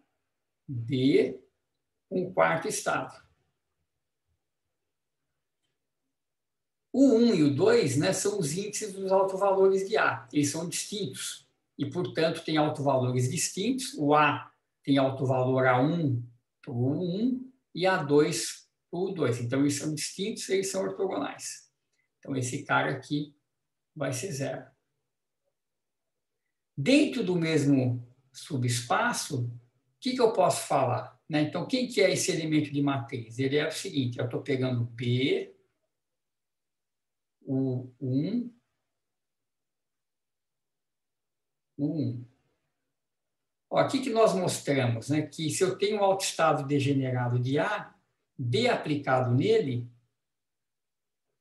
B, um quarto estado. O 1 e o 2, né, são os índices dos autovalores de A. Eles são distintos e, portanto, têm autovalores distintos. O A tem autovalor A1 para o 1 e A2 para o 2. Então, eles são distintos e eles são ortogonais. Então, esse cara aqui vai ser zero. Dentro do mesmo subespaço, o que eu posso falar? Né? Então, quem que é esse elemento de matriz? Ele é o seguinte, eu estou pegando B, o 1, o 1. Ó, aqui que nós mostramos, né, que se eu tenho um autoestado degenerado de A, B aplicado nele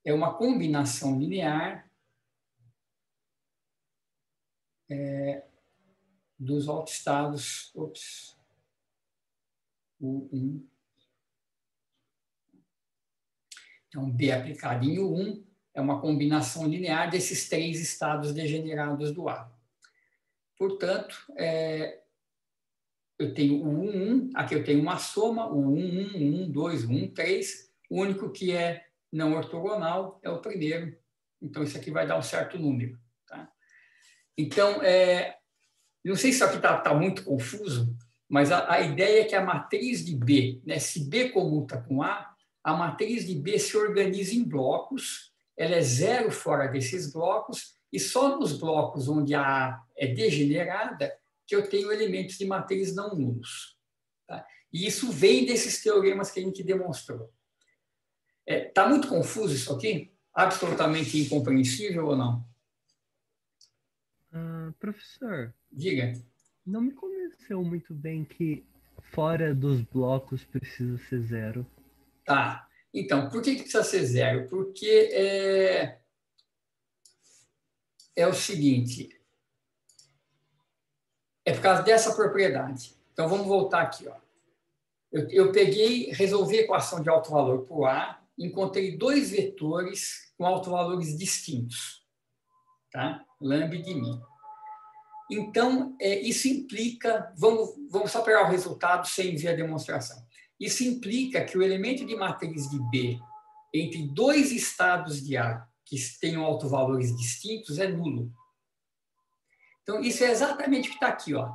é uma combinação linear dos autoestados, o 1. Então, B aplicado em U1 é uma combinação linear desses 3 estados degenerados do A. Portanto, eu tenho o 1, aqui eu tenho uma soma, o 1, 2, 3. O único que é não ortogonal é o primeiro. Então, isso aqui vai dar um certo número. Tá? Então, não sei se isso aqui está muito confuso, mas a ideia é que a matriz de B, né, se B comuta com a matriz de B se organiza em blocos, ela é zero fora desses blocos, e só nos blocos onde a A é degenerada que eu tenho elementos de matriz não nulos. Tá? E isso vem desses teoremas que a gente demonstrou. Está muito confuso isso aqui? Absolutamente incompreensível ou não? Professor, Diga. não me convenceu muito bem que fora dos blocos precisa ser 0? Tá. Então, por que precisa ser 0? Porque é o seguinte, é por causa dessa propriedade. Então, vamos voltar aqui. Ó. Eu peguei, resolvi a equação de alto valor por A, encontrei dois vetores com autovalores distintos, tá? Lambda e mi. Então, isso implica, vamos só pegar o resultado sem ver a demonstração. Isso implica que o elemento de matriz de B entre dois estados de A que tenham autovalores distintos é nulo. Então, isso é exatamente o que está aqui. Ó.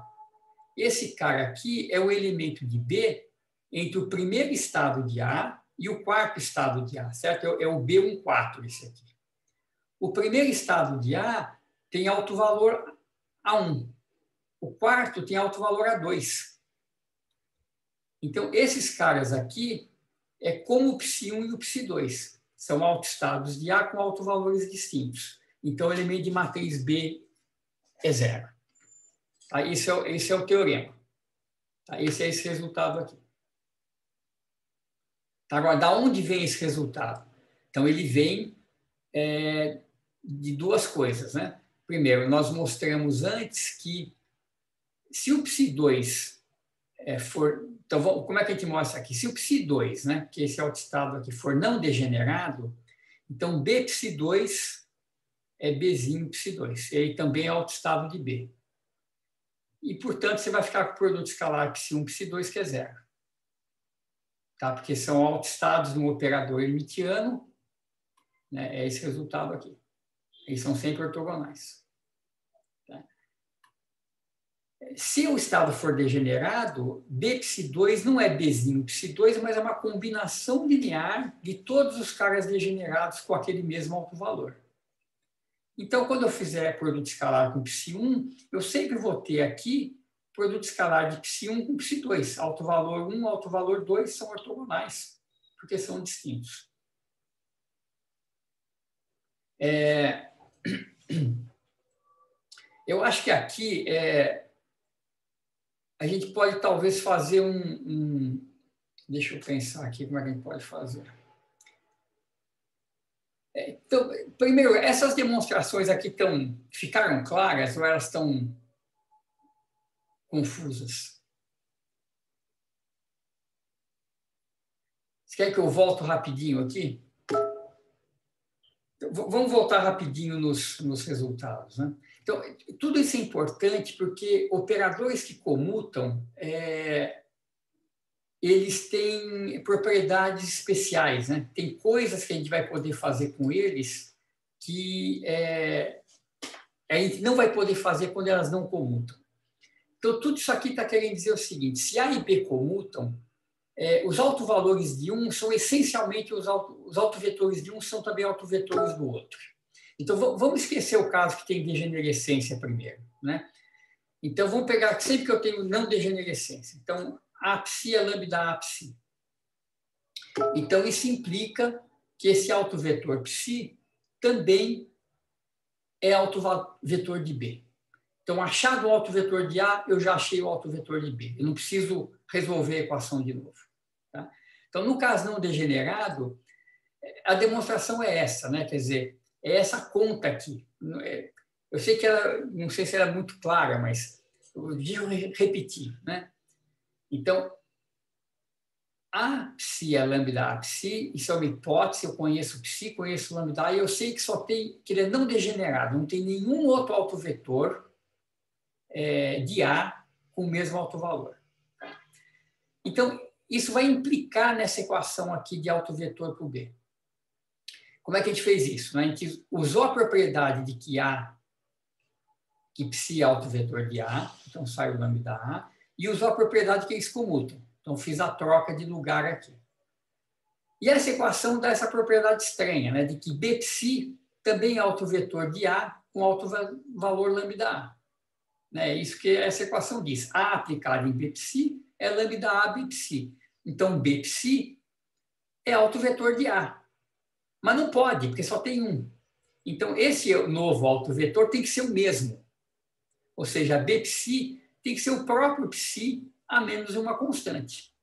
Esse cara aqui é o elemento de B entre o primeiro estado de A e o quarto estado de A, certo? É o B14, esse aqui. O primeiro estado de A tem autovalor A1. O quarto tem autovalor A2. Então, esses caras aqui é como o psi1 e o psi2. São autoestados de A com autovalores distintos. Então, o elemento de matriz B é 0. Tá? Esse é o teorema. Tá? Esse é esse resultado aqui. Tá? Agora, da onde vem esse resultado? Então, ele vem de duas coisas, né? Primeiro, nós mostramos antes que se o psi2 for... Então, como é que a gente mostra aqui? Se o psi2, né, que esse autoestado aqui, for não degenerado, então B psi2 é Bzinho psi2. Ele também é autoestado de B. E, portanto, você vai ficar com o produto escalar psi1, psi2, que é 0. Tá? Porque são autoestados de um operador hermitiano, né? É esse resultado aqui. Eles são sempre ortogonais. Tá? Se o estado for degenerado, B psi2 não é Bzinho psi2, mas é uma combinação linear de todos os caras degenerados com aquele mesmo autovalor. Então, quando eu fizer produto escalar com psi1, eu sempre vou ter aqui produto escalar de psi1 com psi2. Autovalor 1 e autovalor 2 são ortogonais, porque são distintos. Eu acho que aqui a gente pode talvez fazer Deixa eu pensar aqui como é que a gente pode fazer. Então, primeiro, essas demonstrações aqui ficaram claras ou elas estão confusas? Você quer que eu volte rapidinho aqui? Vamos voltar rapidinho nos resultados, né? Então, tudo isso é importante porque operadores que comutam, eles têm propriedades especiais, né? Tem coisas que a gente vai poder fazer com eles que a gente não vai poder fazer quando elas não comutam. Então, tudo isso aqui está querendo dizer o seguinte: se A e B comutam, os autovalores de um são essencialmente os autovetores de um são também autovetores do outro. Então, vamos esquecer o caso que tem degenerescência primeiro, né? Então, vamos pegar sempre que eu tenho não degenerescência. Então, A psi é lambda A psi. Então, isso implica que esse autovetor psi também é autovetor de B. Então, achado o autovetor de A, eu já achei o autovetor de B. Eu não preciso resolver a equação de novo. Tá? Então, no caso não degenerado, a demonstração é essa, né? Quer dizer, é essa conta aqui. Eu sei que ela, não sei se ela é muito clara, mas eu digo repetir, né? Então, A psi é lambda A psi, isso é uma hipótese, eu conheço psi, conheço lambda A, e eu sei que ele é não degenerado, não tem nenhum outro autovetor de A com o mesmo autovalor. Então, isso vai implicar nessa equação aqui de autovetor para o B. Como é que a gente fez isso? A gente usou a propriedade de que psi é autovetor de A, então sai o lambda A, e usou a propriedade que eles comutam. Então, fiz a troca de lugar aqui. E essa equação dá essa propriedade estranha, né, de que B psi também é autovetor de A com autovalor lambda A. É isso que essa equação diz. A aplicada em B psi é lambda A B psi. Então, B psi é autovetor de A. Mas não pode, porque só tem um. Então, esse novo autovetor tem que ser o mesmo. Ou seja, B psi tem que ser o próprio psi a menos uma constante.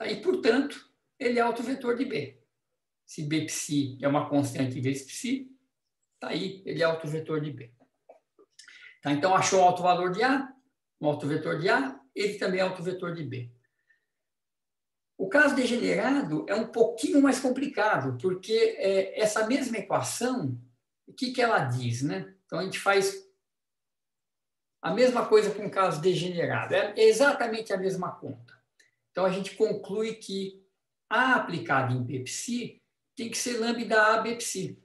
E, portanto, ele é autovetor de B. Se Bψ é uma constante vezes Ψ, tá aí, ele é autovetor de B. Tá, então, achou o autovalor de A, um autovetor de A, ele também é autovetor de B. O caso degenerado é um pouquinho mais complicado, porque essa mesma equação, o que ela diz, né? Então, a gente faz a mesma coisa com o caso degenerado, é exatamente a mesma conta. Então, a gente conclui que A aplicado em Bψ tem que ser lambda A Bψ.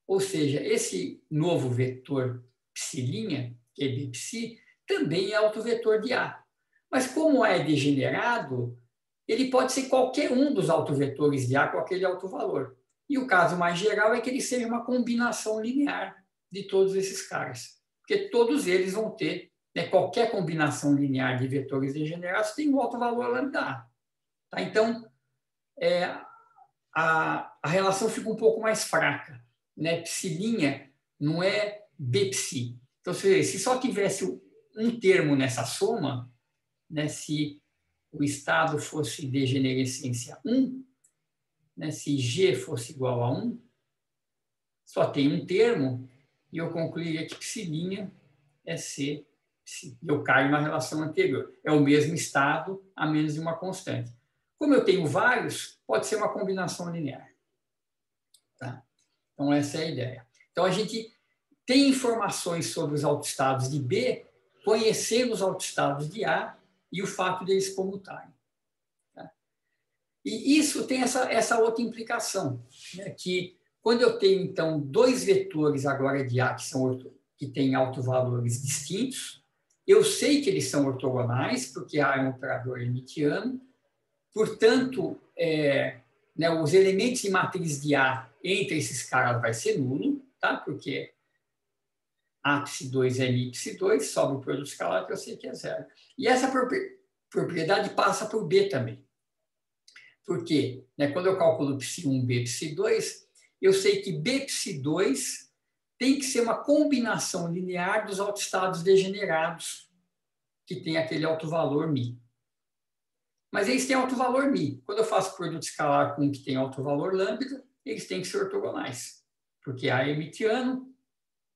Ou seja, esse novo vetor psi', que é Bψ, também é autovetor de A. Mas como A é degenerado, ele pode ser qualquer um dos autovetores de A com aquele autovalor. E o caso mais geral é que ele seja uma combinação linear de todos esses caras. Porque todos eles vão ter, né, qualquer combinação linear de vetores degenerados tem um autovalor lambda A. Tá? Então, a relação fica um pouco mais fraca. Né? Psi' não é Bψ. Então, se só tivesse um termo nessa soma, né, se o estado fosse degenerescência 1, né, se G fosse igual a 1, só tem um termo, e eu concluiria que psi' é C. Eu caio na relação anterior. É o mesmo estado, a menos de uma constante. Como eu tenho vários, pode ser uma combinação linear. Tá? Então, essa é a ideia. Então, a gente tem informações sobre os autoestados de B, conhecendo os autoestados de A e o fato deles comutarem. Tá? E isso tem essa outra implicação, né? Que quando eu tenho, então, dois vetores agora de A que têm autovalores distintos, eu sei que eles são ortogonais, porque A é um operador hermitiano, portanto, né, os elementos de matriz de A entre esses caras vai ser nulo, tá? Porque Aψ2 é Mψ2, sobra o produto escalar que eu sei que é zero. E essa propriedade passa por B também. Porque, né, quando eu calculo Ψ1, B, Ψ2, eu sei que Bψ2 tem que ser uma combinação linear dos autoestados degenerados que tem aquele autovalor μ. Mas eles têm autovalor μ. Quando eu faço produto escalar com um que tem autovalor lambda, eles têm que ser ortogonais. Porque A é hermitiano,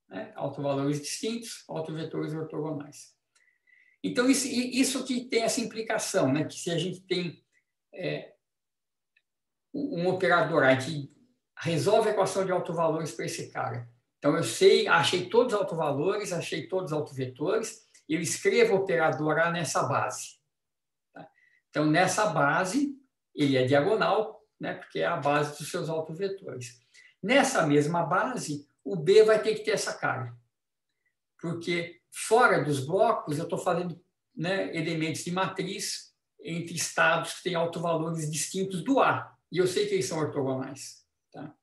né, autovalores distintos, autovetores ortogonais. Então, isso que tem essa implicação, né, que se a gente tem um operador, a gente resolve a equação de autovalores para esse cara. Então, eu achei todos os autovalores, achei todos os autovetores, eu escrevo o operador A nessa base. Tá? Então, nessa base, ele é diagonal, né, porque é a base dos seus autovetores. Nessa mesma base, o B vai ter que ter essa cara. Porque fora dos blocos, eu estou fazendo, né, elementos de matriz entre estados que têm autovalores distintos do A. E eu sei que eles são ortogonais. Tá?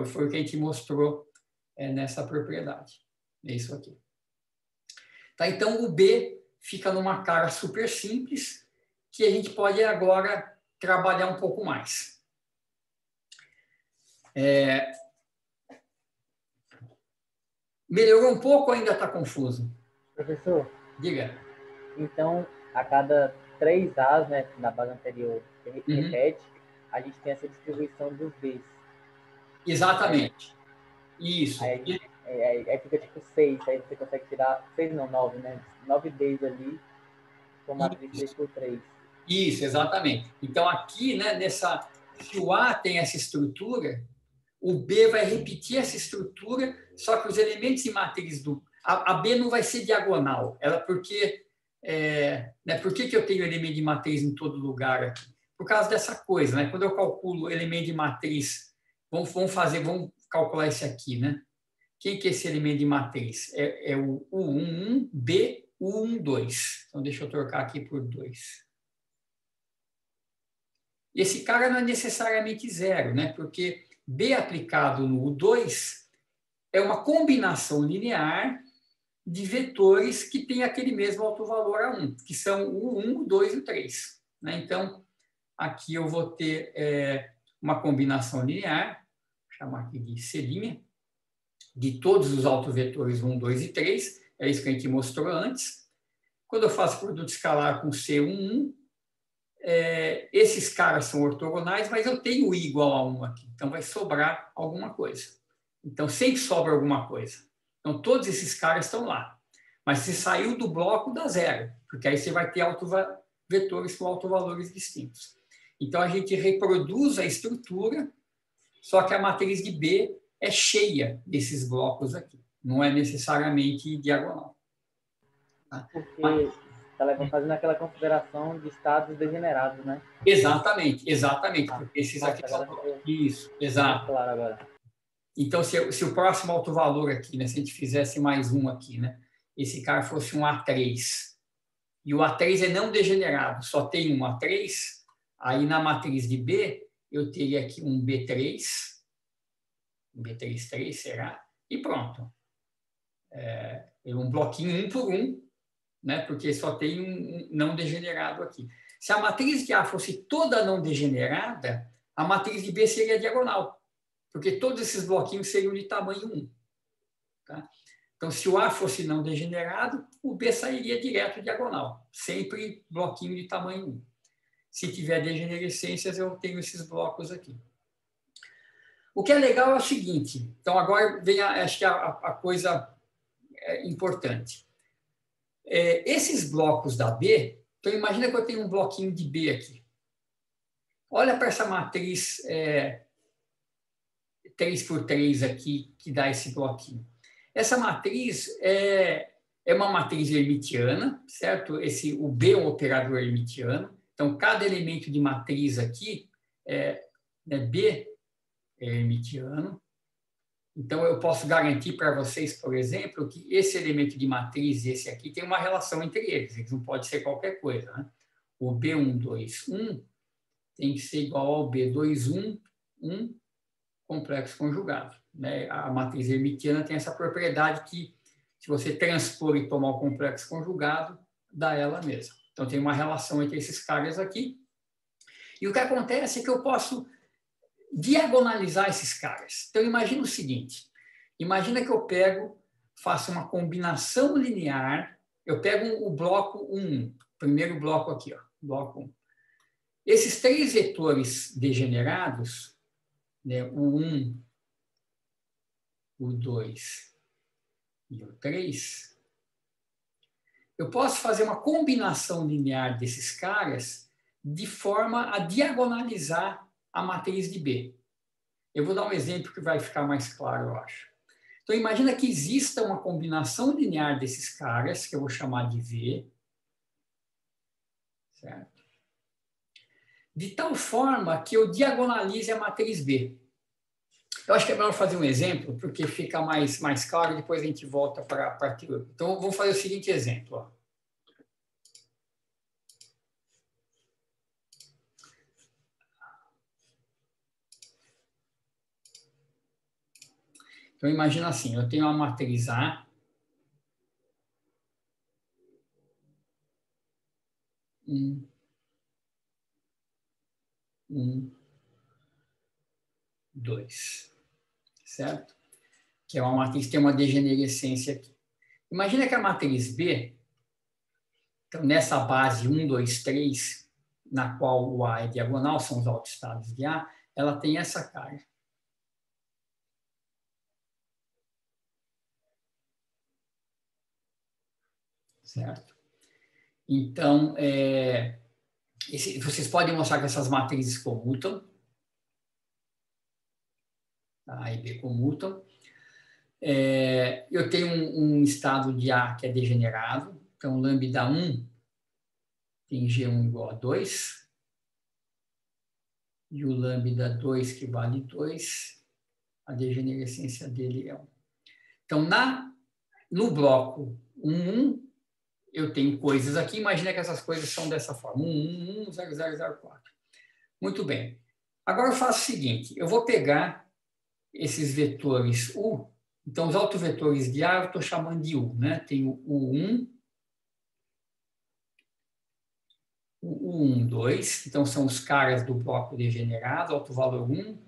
Foi o que a gente mostrou nessa propriedade. É isso aqui. Tá? Então, o B fica numa cara super simples, que a gente pode agora trabalhar um pouco mais. Melhorou um pouco ou ainda está confuso? Professor? Diga. Então, a cada 3 As, né, na base anterior, que repete, a gente tem essa distribuição dos Bs. Exatamente. Isso. Aí fica tipo 6, aí você consegue tirar 6 não, 9, né? 9 Bs ali, com matriz 3x3. Isso, exatamente. Então, aqui, né, se o A tem essa estrutura, o B vai repetir essa estrutura, só que os elementos de matriz a B não vai ser diagonal. Porque por que eu tenho elemento de matriz em todo lugar aqui? Por causa dessa coisa, né? Quando eu calculo elemento de matriz, vamos calcular esse aqui, né? Quem que é esse elemento de matriz? É o U11, B, U12. Então, deixa eu trocar aqui por 2. Esse cara não é necessariamente zero, né? Porque B aplicado no U2 é uma combinação linear de vetores que tem aquele mesmo autovalor A1, que são o 1, o 2 e o 3. Né? Então, aqui eu vou ter uma combinação linear, vou chamar aqui de C', de todos os autovetores 1, 2 e 3, é isso que a gente mostrou antes. Quando eu faço produto escalar com C1, esses caras são ortogonais, mas eu tenho I igual a 1 aqui. Então, vai sobrar alguma coisa. Então, sempre sobra alguma coisa. Então, todos esses caras estão lá. Mas se saiu do bloco, dá zero, porque aí você vai ter vetores com autovalores distintos. Então, a gente reproduz a estrutura, só que a matriz de B é cheia desses blocos aqui. Não é necessariamente diagonal. Tá? Porque ela fazendo aquela consideração de estados degenerados, né? Exatamente. Porque esses aqui são... Isso, exato. Claro agora. Então, se o próximo autovalor aqui, né, se a gente fizesse mais um aqui, né, esse cara fosse um A3, e o A3 é não degenerado, só tem um A3, aí na matriz de B, eu teria aqui um B3, um B3,3 será, e pronto. Um bloquinho 1 por 1, né, porque só tem um não degenerado aqui. Se a matriz de A fosse toda não degenerada, a matriz de B seria diagonal, porque todos esses bloquinhos seriam de tamanho 1. Tá? Então, se o A fosse não degenerado, o B sairia direto diagonal, sempre bloquinho de tamanho 1. Se tiver degenerescências, eu tenho esses blocos aqui. O que é legal é o seguinte, então agora vem acho que a coisa importante. Esses blocos da B, então imagina que eu tenho um bloquinho de B aqui. Olha para essa matriz 3 por 3 aqui, que dá esse bloquinho. Essa matriz é uma matriz hermitiana, certo? O B é um operador hermitiano. Então, cada elemento de matriz aqui, B é hermitiano. Então, eu posso garantir para vocês, por exemplo, que esse elemento de matriz e esse aqui tem uma relação entre eles. Eles não podem ser qualquer coisa, né? O B1, 2, 1 tem que ser igual ao B2, 1 complexo conjugado. Né? A matriz hermitiana tem essa propriedade que, se você transpor e tomar o complexo conjugado, dá ela mesma. Então, tem uma relação entre esses caras aqui. E o que acontece é que eu posso diagonalizar esses caras. Então, imagina o seguinte. Imagina que eu faço uma combinação linear. Eu pego o bloco 1, primeiro bloco aqui, ó, bloco 1. Esses 3 vetores degenerados, né, o 1, o 2 e o 3, eu posso fazer uma combinação linear desses caras de forma a diagonalizar a matriz de B. Eu vou dar um exemplo que vai ficar mais claro, eu acho. Então, imagina que exista uma combinação linear desses caras, que eu vou chamar de V, certo? De tal forma que eu diagonalize a matriz B. Eu acho que é melhor fazer um exemplo, porque fica mais claro, e depois a gente volta para a teoria. Então, vamos fazer o seguinte exemplo. Ó. Então, imagina assim, eu tenho uma matriz A, 1, 2, certo? Que é uma matriz que tem uma degenerescência aqui. Imagina que a matriz B, então, nessa base 1, 2, 3, na qual o A é diagonal, são os autoestados de A, ela tem essa cara. Certo? Então, vocês podem mostrar que essas matrizes comutam. A e B comutam. Eu tenho um estado de A que é degenerado. Então, lambda 1 tem G1 igual a 2. E o lambda 2, que vale 2, a degenerescência dele é 1. Então, no bloco 1, eu tenho coisas aqui. Imagina que essas coisas são dessa forma. 1, 1, 1, 0, 0, 0, 4. Muito bem. Agora eu faço o seguinte. Eu vou pegar esses vetores U. Então, os autovetores de A eu estou chamando de U. Né? Tem o U1, o U1, 2. Então, são os caras do bloco degenerado. Autovalor 1,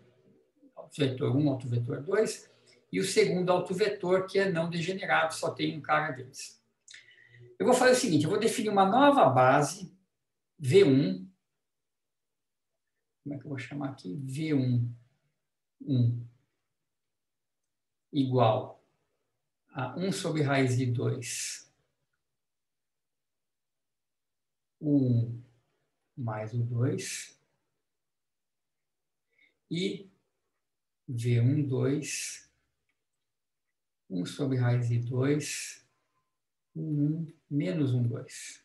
autovetor 1, autovetor 2. E o segundo autovetor, que é não degenerado, só tem um cara deles. Eu vou fazer o seguinte, eu vou definir uma nova base, V1. Como é que eu vou chamar aqui? V1. 1 igual a 1 sobre raiz de 2. O 1 mais o 2. E V1, 2. 1 sobre raiz de 2. 1 menos 1, 2.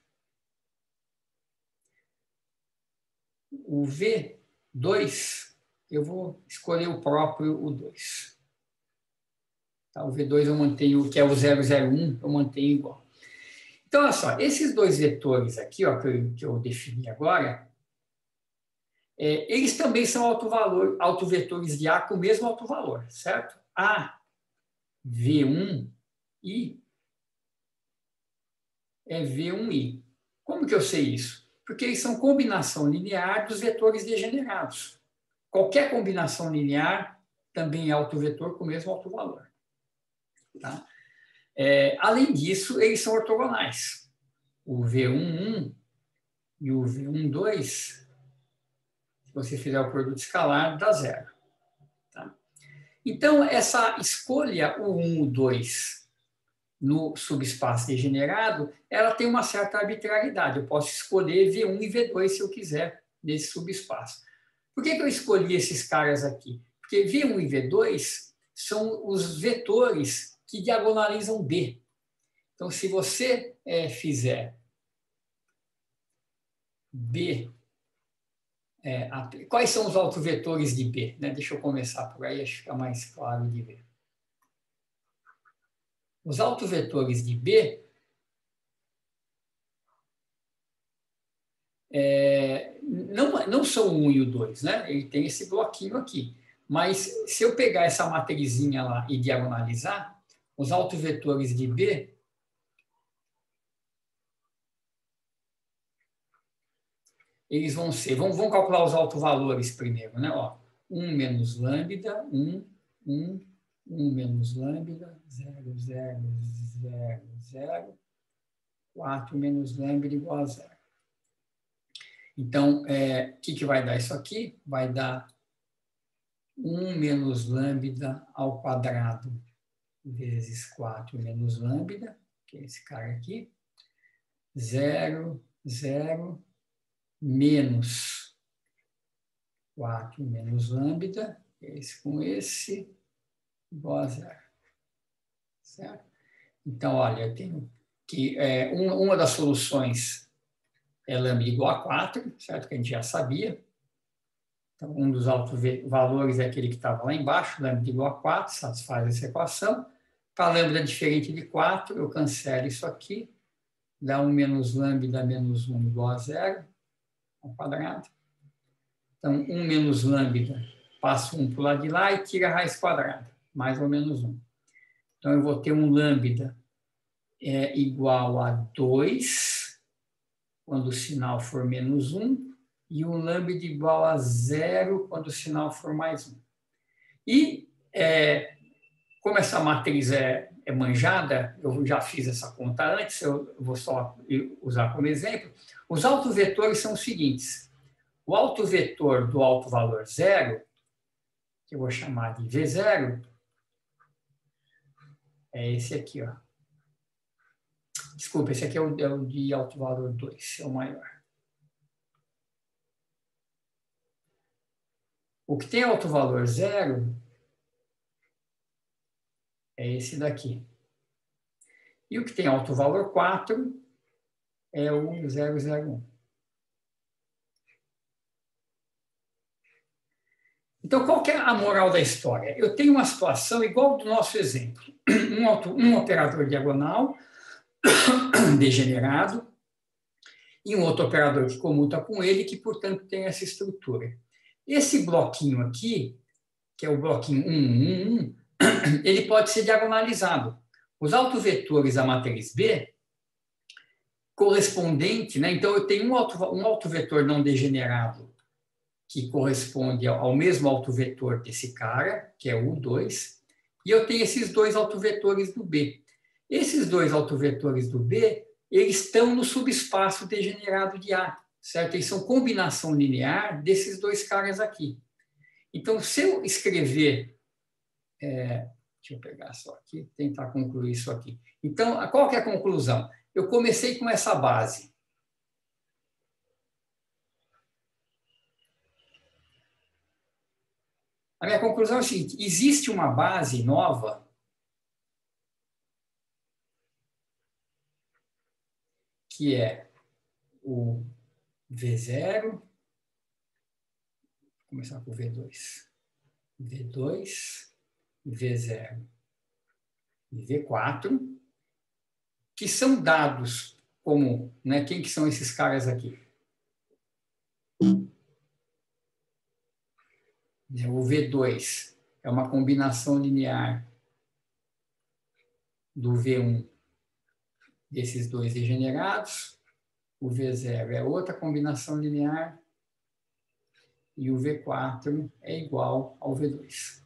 O V2, eu vou escolher o próprio o 2. Tá, o V2 eu mantenho, que é o 001, eu mantenho igual. Então, olha só, esses dois vetores aqui, ó, que eu defini agora, eles também são autovetores de A com o mesmo autovalor, certo? A, V1, I é V1I. Como que eu sei isso? Porque eles são combinação linear dos vetores degenerados. Qualquer combinação linear também é autovetor com o mesmo autovalor. Tá? Além disso, eles são ortogonais. O V11 e o V12, se você fizer o produto escalar, dá zero. Tá? Então, essa escolha, o 1 e o 2, no subespaço degenerado, ela tem uma certa arbitrariedade. Eu posso escolher V1 e V2 se eu quiser, nesse subespaço. Por que eu escolhi esses caras aqui? Porque V1 e V2 são os vetores que diagonalizam B. Então, se você fizer B, quais são os autovetores de B? Né? Deixa eu começar por aí, acho que fica mais claro de ver. Os autovetores de B não são o 1 e o 2, né? Ele tem esse bloquinho aqui. Mas se eu pegar essa matrizinha lá e diagonalizar, os autovetores de B eles vão ser, vamos calcular os autovalores primeiro, né? Ó, 1 menos lambda, 1, 1, 1 menos lambda, 0, 0, 0, 0, 4 menos lambda igual a 0. Então, o que vai dar isso aqui? Vai dar 1 menos lambda ao quadrado vezes 4 menos lambda, que é esse cara aqui, 0, 0, menos 4 menos lambda, esse com esse, igual a 0. Certo? Então, olha, eu tenho que uma das soluções é lambda igual a 4, certo? Que a gente já sabia. Então, um dos autovalores é aquele que estava lá embaixo, lambda igual a 4, satisfaz essa equação. Para lambda diferente de 4, eu cancelo isso aqui, dá 1 menos lambda menos 1 igual a 0, ao quadrado. Então, 1 menos lambda, passo 1 para o lado de lá e tira a raiz quadrada, mais ou menos 1. Então, eu vou ter um lambda igual a 2, quando o sinal for menos 1, e um lambda igual a 0, quando o sinal for mais 1. E, como essa matriz é manjada, eu já fiz essa conta antes, eu vou só usar como exemplo, os autovetores são os seguintes. O autovetor do autovalor 0, que eu vou chamar de V0, é esse aqui, ó. Desculpa, esse aqui é o de autovalor 2, é o maior. O que tem autovalor 0 é esse daqui. E o que tem autovalor 4 é o 001. Então, qual que é a moral da história? Eu tenho uma situação igual do nosso exemplo. Um operador diagonal degenerado e um outro operador que comuta com ele, que, portanto, tem essa estrutura. Esse bloquinho aqui, que é o bloquinho 1, 1, 1, ele pode ser diagonalizado. Os autovetores da matriz B, correspondente, né? Então, eu tenho um autovetor não degenerado que corresponde ao mesmo autovetor desse cara, que é o 2, e eu tenho esses dois autovetores do B. Esses dois autovetores do B eles estão no subespaço degenerado de A, certo? Eles são combinação linear desses dois caras aqui. Então, se eu escrever... deixa eu pegar só aqui, tentar concluir isso aqui. Então, qual que é a conclusão? Eu comecei com essa base. A minha conclusão é a seguinte: existe uma base nova que é o V0, vou começar com o V2, V2, V0 e V4, que são dados como, né, quem que são esses caras aqui? O V2 é uma combinação linear do V1 desses dois degenerados, o V0 é outra combinação linear e o V4 é igual ao V2.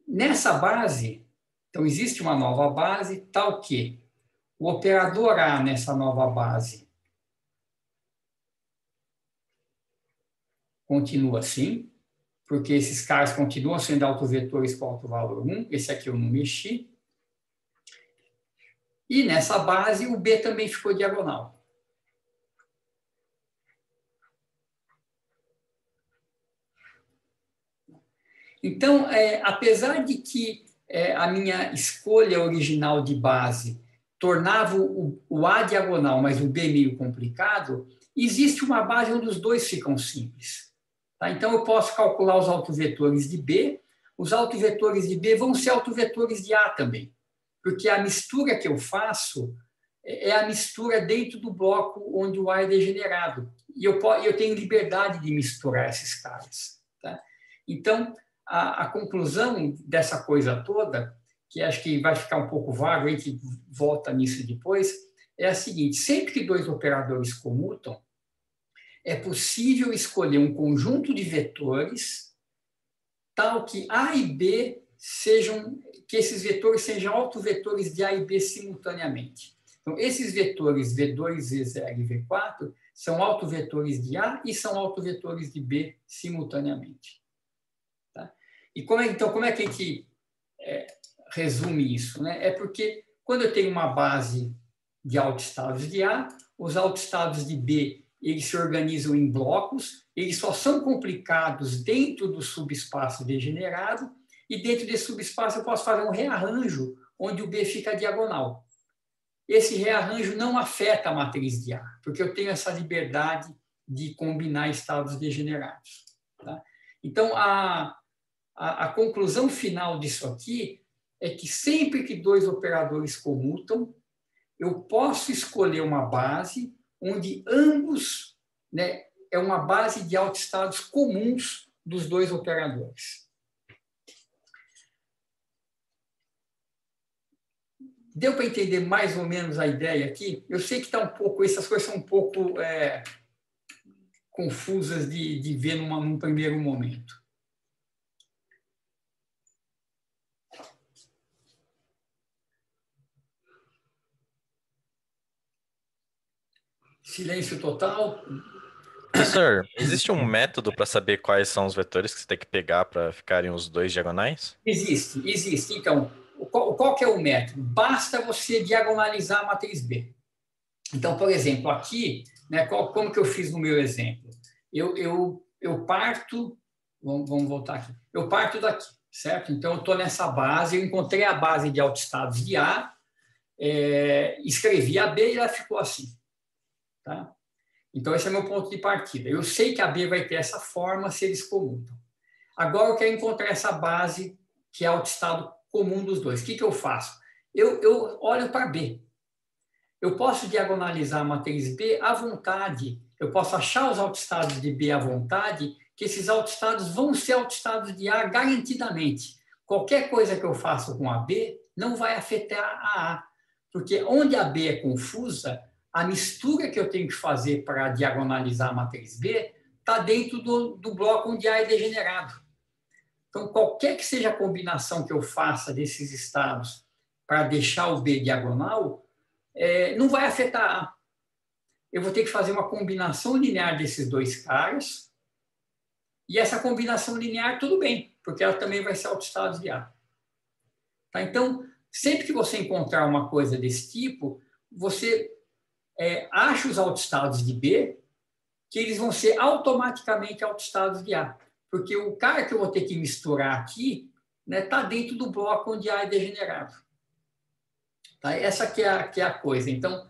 Nessa base, então existe uma nova base, tal que o operador A nessa nova base continua assim, porque esses caras continuam sendo autovetores com autovalor 1, esse aqui eu não mexi. E nessa base, o B também ficou diagonal. Então, apesar de que a minha escolha original de base tornava o A diagonal, mas o B meio complicado, existe uma base onde os dois ficam simples. Tá? Então, eu posso calcular os autovetores de B, os autovetores de B vão ser autovetores de A também, porque a mistura que eu faço é a mistura dentro do bloco onde o A é degenerado. E eu tenho liberdade de misturar esses caras. Tá? Então, a conclusão dessa coisa toda, que acho que vai ficar um pouco vago, a gente volta nisso depois, é a seguinte: sempre que dois operadores comutam, é possível escolher um conjunto de vetores tal que A e B que esses vetores sejam autovetores de A e B simultaneamente. Então, esses vetores V2, V0 e V4 são autovetores de A e são autovetores de B simultaneamente. Tá? E como é que a gente resume isso? Né? É porque quando eu tenho uma base de autoestados de A, os autoestados de B eles se organizam em blocos, eles só são complicados dentro do subespaço degenerado, e dentro desse subespaço eu posso fazer um rearranjo onde o B fica diagonal. Esse rearranjo não afeta a matriz de A, porque eu tenho essa liberdade de combinar estados degenerados. Tá? Então, a conclusão final disso aqui é que sempre que dois operadores comutam, eu posso escolher uma base onde ambos, né, é uma base de autoestados comuns dos dois operadores. Deu para entender mais ou menos a ideia aqui? Eu sei que está um pouco, essas coisas são um pouco confusas de ver num primeiro momento. Silêncio total. Professor, existe um método para saber quais são os vetores que você tem que pegar para ficarem os dois diagonais? Existe. Então, qual que é o método? Basta você diagonalizar a matriz B. Então, por exemplo, aqui, né, como que eu fiz no meu exemplo? Eu parto, vamos voltar aqui. Eu parto daqui, certo? Então, eu estou nessa base, eu encontrei a base de autoestados de A, escrevi a B e ela ficou assim. Tá? Então, esse é o meu ponto de partida. Eu sei que a B vai ter essa forma se eles comutam. Agora, eu quero encontrar essa base que é autoestado comum dos dois. O que eu faço? Eu olho para B. Eu posso diagonalizar a matriz B à vontade. Eu posso achar os autoestados de B à vontade, que esses autoestados vão ser autoestados de A garantidamente. Qualquer coisa que eu faça com a B não vai afetar a A. Porque onde a B é confusa, a mistura que eu tenho que fazer para diagonalizar a matriz B está dentro do bloco onde A é degenerado. Então, qualquer que seja a combinação que eu faça desses estados para deixar o B diagonal, não vai afetar A. Eu vou ter que fazer uma combinação linear desses dois caras, e essa combinação linear, tudo bem, porque ela também vai ser autoestados de A. Tá? Então, sempre que você encontrar uma coisa desse tipo, você acha os autoestados de B, que eles vão ser automaticamente autoestados de A. Porque o cara que eu vou ter que misturar aqui está dentro do bloco onde A é degenerado. Tá? Essa que é a coisa. Então,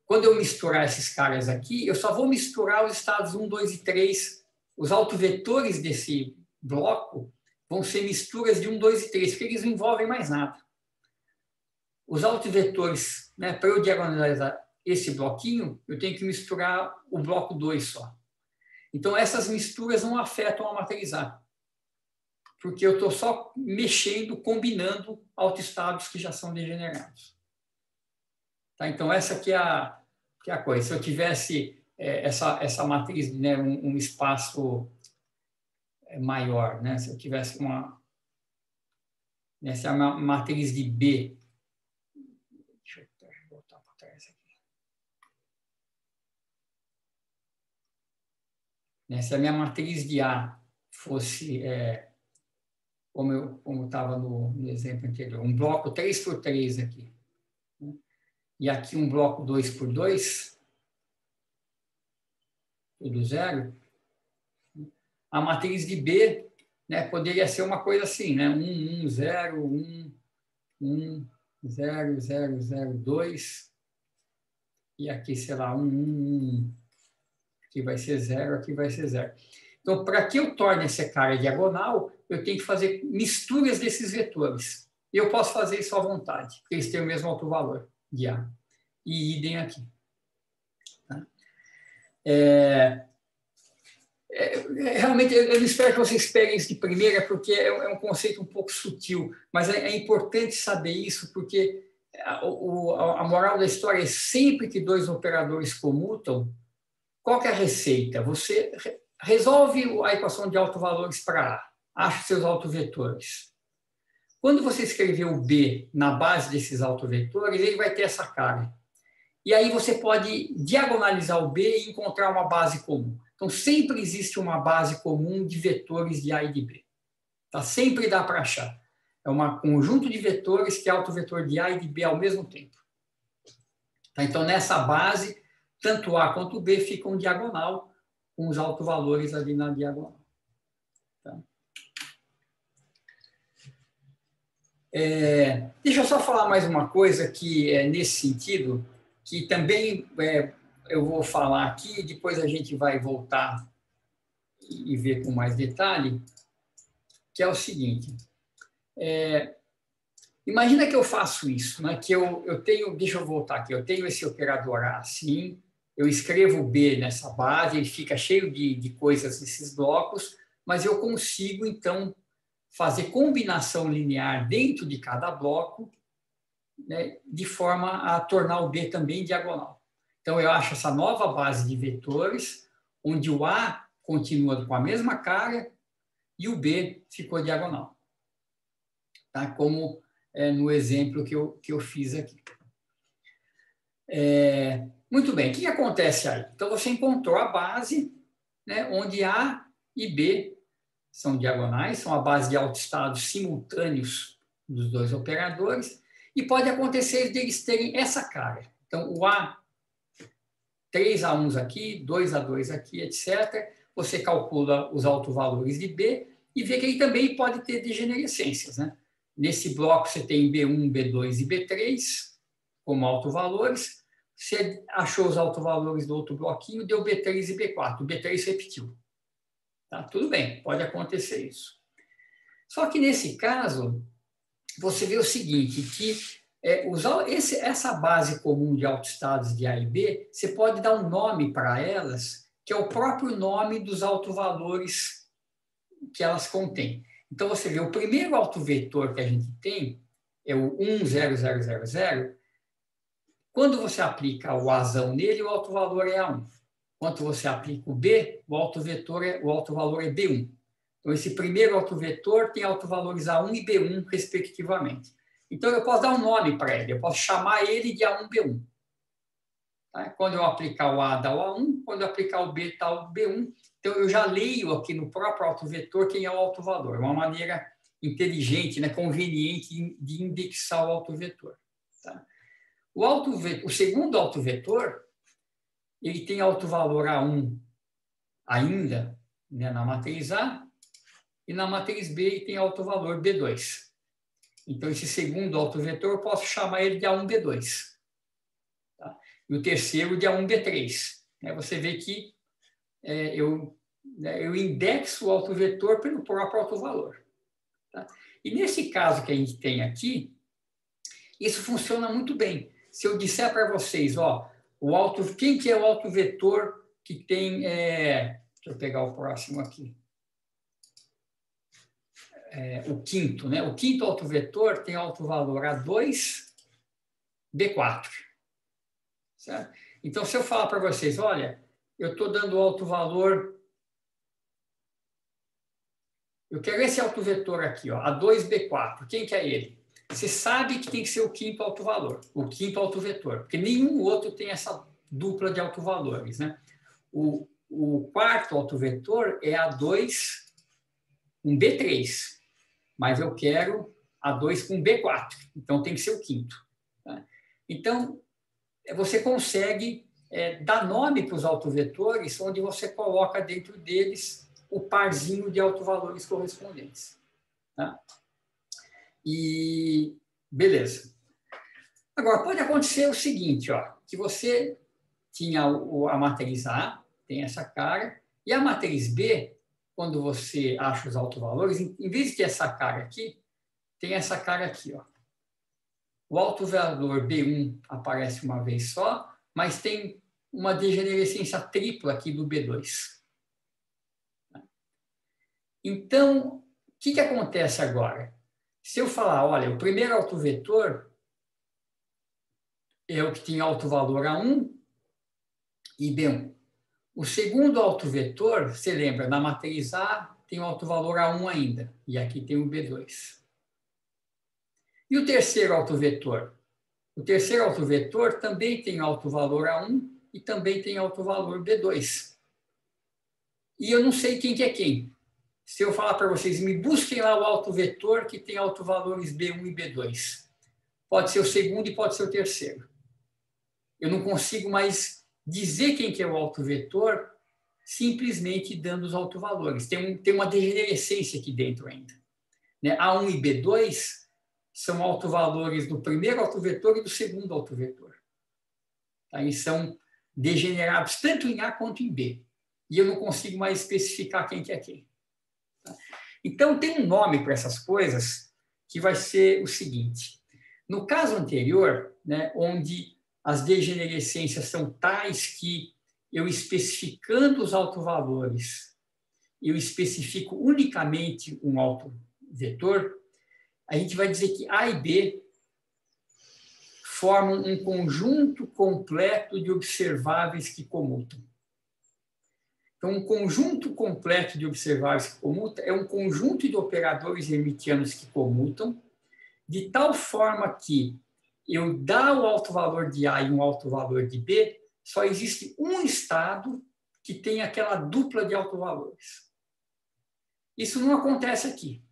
quando eu misturar esses caras aqui, eu só vou misturar os estados 1, 2 e 3. Os autovetores desse bloco vão ser misturas de 1, 2 e 3, porque eles não envolvem mais nada. Os autovetores, para eu diagonalizar esse bloquinho, eu tenho que misturar o bloco 2 só. Então, essas misturas não afetam a matriz A, porque eu estou só mexendo, combinando autoestados que já são degenerados. Tá? Então, essa que é a coisa. Se eu tivesse essa matriz, um espaço maior, se eu tivesse essa é uma matriz de B. Deixa eu voltar para trás aqui. Se a minha matriz de A fosse, como estava no exemplo anterior, um bloco 3 por 3 aqui, e aqui um bloco 2 por 2, tudo zero, a matriz de B poderia ser uma coisa assim, 1, 1, 0, 1, 1, 0, 0, 0, 2, e aqui, sei lá, 1, 1, 1, aqui vai ser 0, aqui vai ser 0. Então, para que eu torne esse cara diagonal, eu tenho que fazer misturas desses vetores. E eu posso fazer isso à vontade, porque eles têm o mesmo autovalor de A. E idem aqui. Tá? Realmente, eu não espero que vocês peguem isso de primeira, porque é um conceito um pouco sutil, mas é importante saber isso, porque a moral da história é sempre que dois operadores comutam, qual que é a receita? Você resolve a equação de autovalores para A, acha seus autovetores. Quando você escrever o B na base desses autovetores, ele vai ter essa cara. E aí você pode diagonalizar o B e encontrar uma base comum. Então, sempre existe uma base comum de vetores de A e de B. Tá? Sempre dá para achar. É um conjunto de vetores que é autovetor de A e de B ao mesmo tempo. Tá? Então, nessa base, tanto A quanto B ficam diagonal, com os autovalores ali na diagonal. Tá? Deixa eu só falar mais uma coisa que é nesse sentido, que também eu vou falar aqui, depois a gente vai voltar e ver com mais detalhe, que é o seguinte. Imagina que eu faço isso, que eu tenho, deixa eu voltar aqui, eu tenho esse operador A assim, eu escrevo B nessa base, ele fica cheio de coisas nesses blocos, mas eu consigo, então, fazer combinação linear dentro de cada bloco, de forma a tornar o B também diagonal. Então, eu acho essa nova base de vetores, onde o A continua com a mesma cara e o B ficou diagonal. Tá? Como no exemplo que eu fiz aqui. Muito bem, o que acontece aí? Então, você encontrou a base, onde A e B são diagonais, são a base de autoestados simultâneos dos dois operadores, e pode acontecer deles terem essa cara. Então, o A, 3A1 aqui, 2A2 aqui, etc. Você calcula os autovalores de B e vê que ele também pode ter degenerescências. Nesse bloco, você tem B1, B2 e B3 como autovalores. Você achou os autovalores do outro bloquinho, deu B3 e B4. O B3 repetiu. Tá? Tudo bem, pode acontecer isso. Só que, nesse caso, você vê o seguinte, que essa base comum de autoestados de A e B, você pode dar um nome para elas, que é o próprio nome dos autovalores que elas contêm. Então, você vê, o primeiro autovetor que a gente tem é o 1, 0, 0, 0, 0. Quando você aplica o Azão nele, o autovalor é A1. Quando você aplica o B, o autovalor é B1. Então, esse primeiro autovetor tem autovalores A1 e B1, respectivamente. Então, eu posso dar um nome para ele, eu posso chamar ele de A1, B1. Tá? Quando eu aplicar o A, dá o A1, quando eu aplicar o B, dá o B1. Então, eu já leio aqui no próprio autovetor quem é o autovalor. É uma maneira inteligente, né, conveniente de indexar o autovetor. Tá? O segundo autovetor, ele tem autovalor A1 ainda, né, na matriz A, e na matriz B ele tem autovalor B2. Então, esse segundo autovetor, eu posso chamar ele de A1, B2. Tá? E o terceiro de A1, B3. Você vê que eu indexo o autovetor pelo próprio autovalor. Tá? E nesse caso que a gente tem aqui, isso funciona muito bem. Se eu disser para vocês, ó, quem que é o autovetor que tem... deixa eu pegar o próximo aqui. O quinto, né? O quinto autovetor tem autovalor A2, B4. Certo? Então, se eu falar para vocês, olha, eu estou dando autovalor... Eu quero esse autovetor aqui, ó, A2, B4. Quem que é ele? Você sabe que tem que ser o quinto autovalor, o quinto autovetor, porque nenhum outro tem essa dupla de autovalores, né? O quarto autovetor é A2, um B3, mas eu quero A2 com B4, então tem que ser o quinto. Tá? Então, você consegue dar nome para os autovetores, onde você coloca dentro deles o parzinho de autovalores correspondentes. Tá? E beleza. Agora, pode acontecer o seguinte, ó, que você tinha a matriz A, tem essa cara, e a matriz B, quando você acha os autovalores, em vez de ter essa cara aqui, tem essa cara aqui, ó. O autovalor B1 aparece uma vez só, mas tem uma degenerescência tripla aqui do B2. Então, o que acontece agora? Se eu falar, olha, o primeiro autovetor é o que tem autovalor A1 e B1. O segundo autovetor, você lembra, na matriz A tem o autovalor A1 ainda, e aqui tem o B2. E o terceiro autovetor? O terceiro autovetor também tem autovalor A1 e também tem autovalor B2. E eu não sei quem que é quem. Se eu falar para vocês, me busquem lá o autovetor que tem autovalores B1 e B2. Pode ser o segundo e pode ser o terceiro. Eu não consigo mais dizer quem que é o autovetor simplesmente dando os autovalores. Tem uma degenerescência aqui dentro ainda. Né? A1 e B2 são autovalores do primeiro autovetor e do segundo autovetor. Tá? Eles são degenerados tanto em A quanto em B. E eu não consigo mais especificar quem que é quem. Tá? Então, tem um nome para essas coisas que vai ser o seguinte. No caso anterior, né, onde as degenerescências são tais que eu especificando os autovalores, eu especifico unicamente um autovetor, a gente vai dizer que A e B formam um conjunto completo de observáveis que comutam. Então, um conjunto completo de observáveis que comutam é um conjunto de operadores hermitianos que comutam, de tal forma que eu dar o autovalor de A e um autovalor de B, só existe um estado que tem aquela dupla de autovalores. Isso não acontece aqui.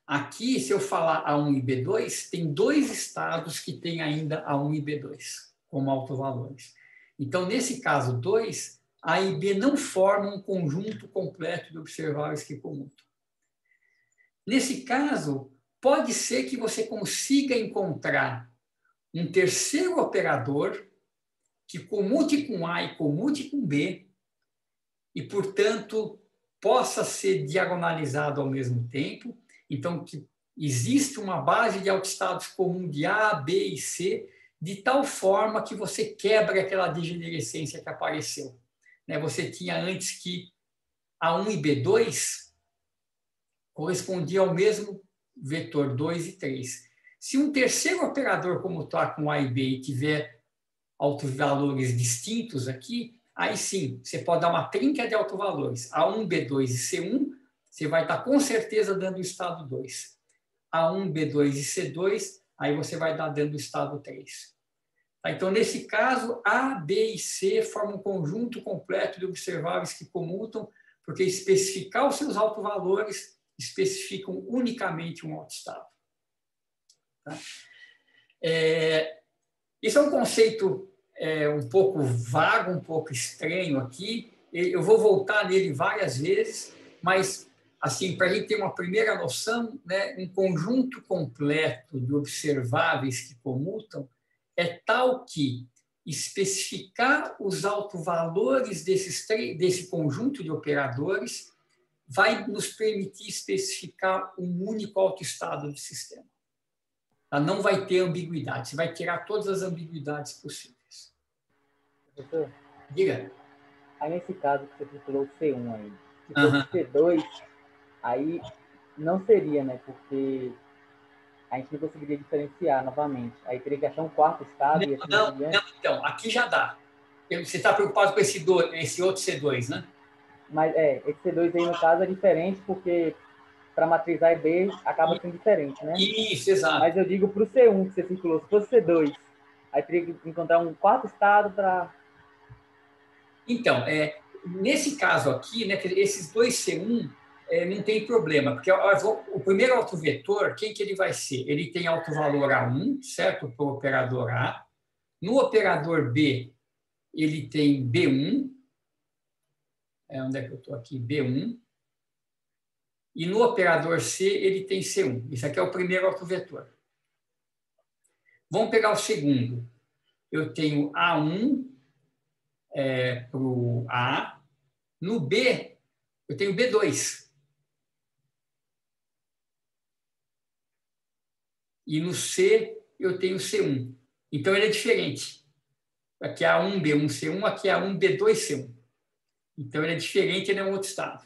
Aqui, se eu falar A1 e B2, tem dois estados que têm ainda A1 e B2 como autovalores. Então, nesse caso 2, A e B não formam um conjunto completo de observáveis que comutam. Nesse caso, pode ser que você consiga encontrar um terceiro operador que comute com A e comute com B e, portanto, possa ser diagonalizado ao mesmo tempo. Então, que existe uma base de autoestados comum de A, B e C, de tal forma que você quebra aquela degenerescência que apareceu. Você tinha antes que A1 e B2 correspondiam ao mesmo vetor 2 e 3. Se um terceiro operador comutar com A e B e tiver autovalores distintos aqui, aí sim, você pode dar uma trinca de autovalores. A1, B2 e C1, você vai estar com certeza dando o estado 2. A1, B2 e C2, aí você vai dar dentro do estado 3. Tá? Então, nesse caso, A, B e C formam um conjunto completo de observáveis que comutam, porque especificar os seus autovalores especificam unicamente um autoestado. Tá? Isso é um conceito um pouco vago, um pouco estranho aqui. Eu vou voltar nele várias vezes, mas, assim, para a gente ter uma primeira noção, né, um conjunto completo de observáveis que comutam é tal que especificar os autovalores desse conjunto de operadores vai nos permitir especificar um único autoestado do sistema. Não vai ter ambiguidade, você vai tirar todas as ambiguidades possíveis. Professor, Diga. aí nesse caso que você falou C1 aí, se fosse C2, aí não seria, né? Porque a gente não conseguiria diferenciar novamente. Aí teria que achar um quarto estado e assim por diante. Não, então, aqui já dá. Você está preocupado com esse outro C2, né? Mas esse C2 aí no caso é diferente porque para matriz A e B acaba sendo diferente, né? Isso, exato. Mas eu digo para o C1 que você circulou, se fosse C2, aí teria que encontrar um quarto estado para... Então, nesse caso aqui, né, esses dois C1 não tem problema, porque o primeiro autovetor, quem que ele vai ser? Ele tem autovalor A1, certo? Para o operador A. No operador B, ele tem B1. Onde é que eu estou aqui? B1. E no operador C, ele tem C1. Isso aqui é o primeiro autovetor. Vamos pegar o segundo. Eu tenho A1 para o A. No B, eu tenho B2. E no C, eu tenho C1. Então, ele é diferente. Aqui é A1, B1, C1. Aqui é A1, B2, C1. Então, ele é diferente, ele é um outro estado.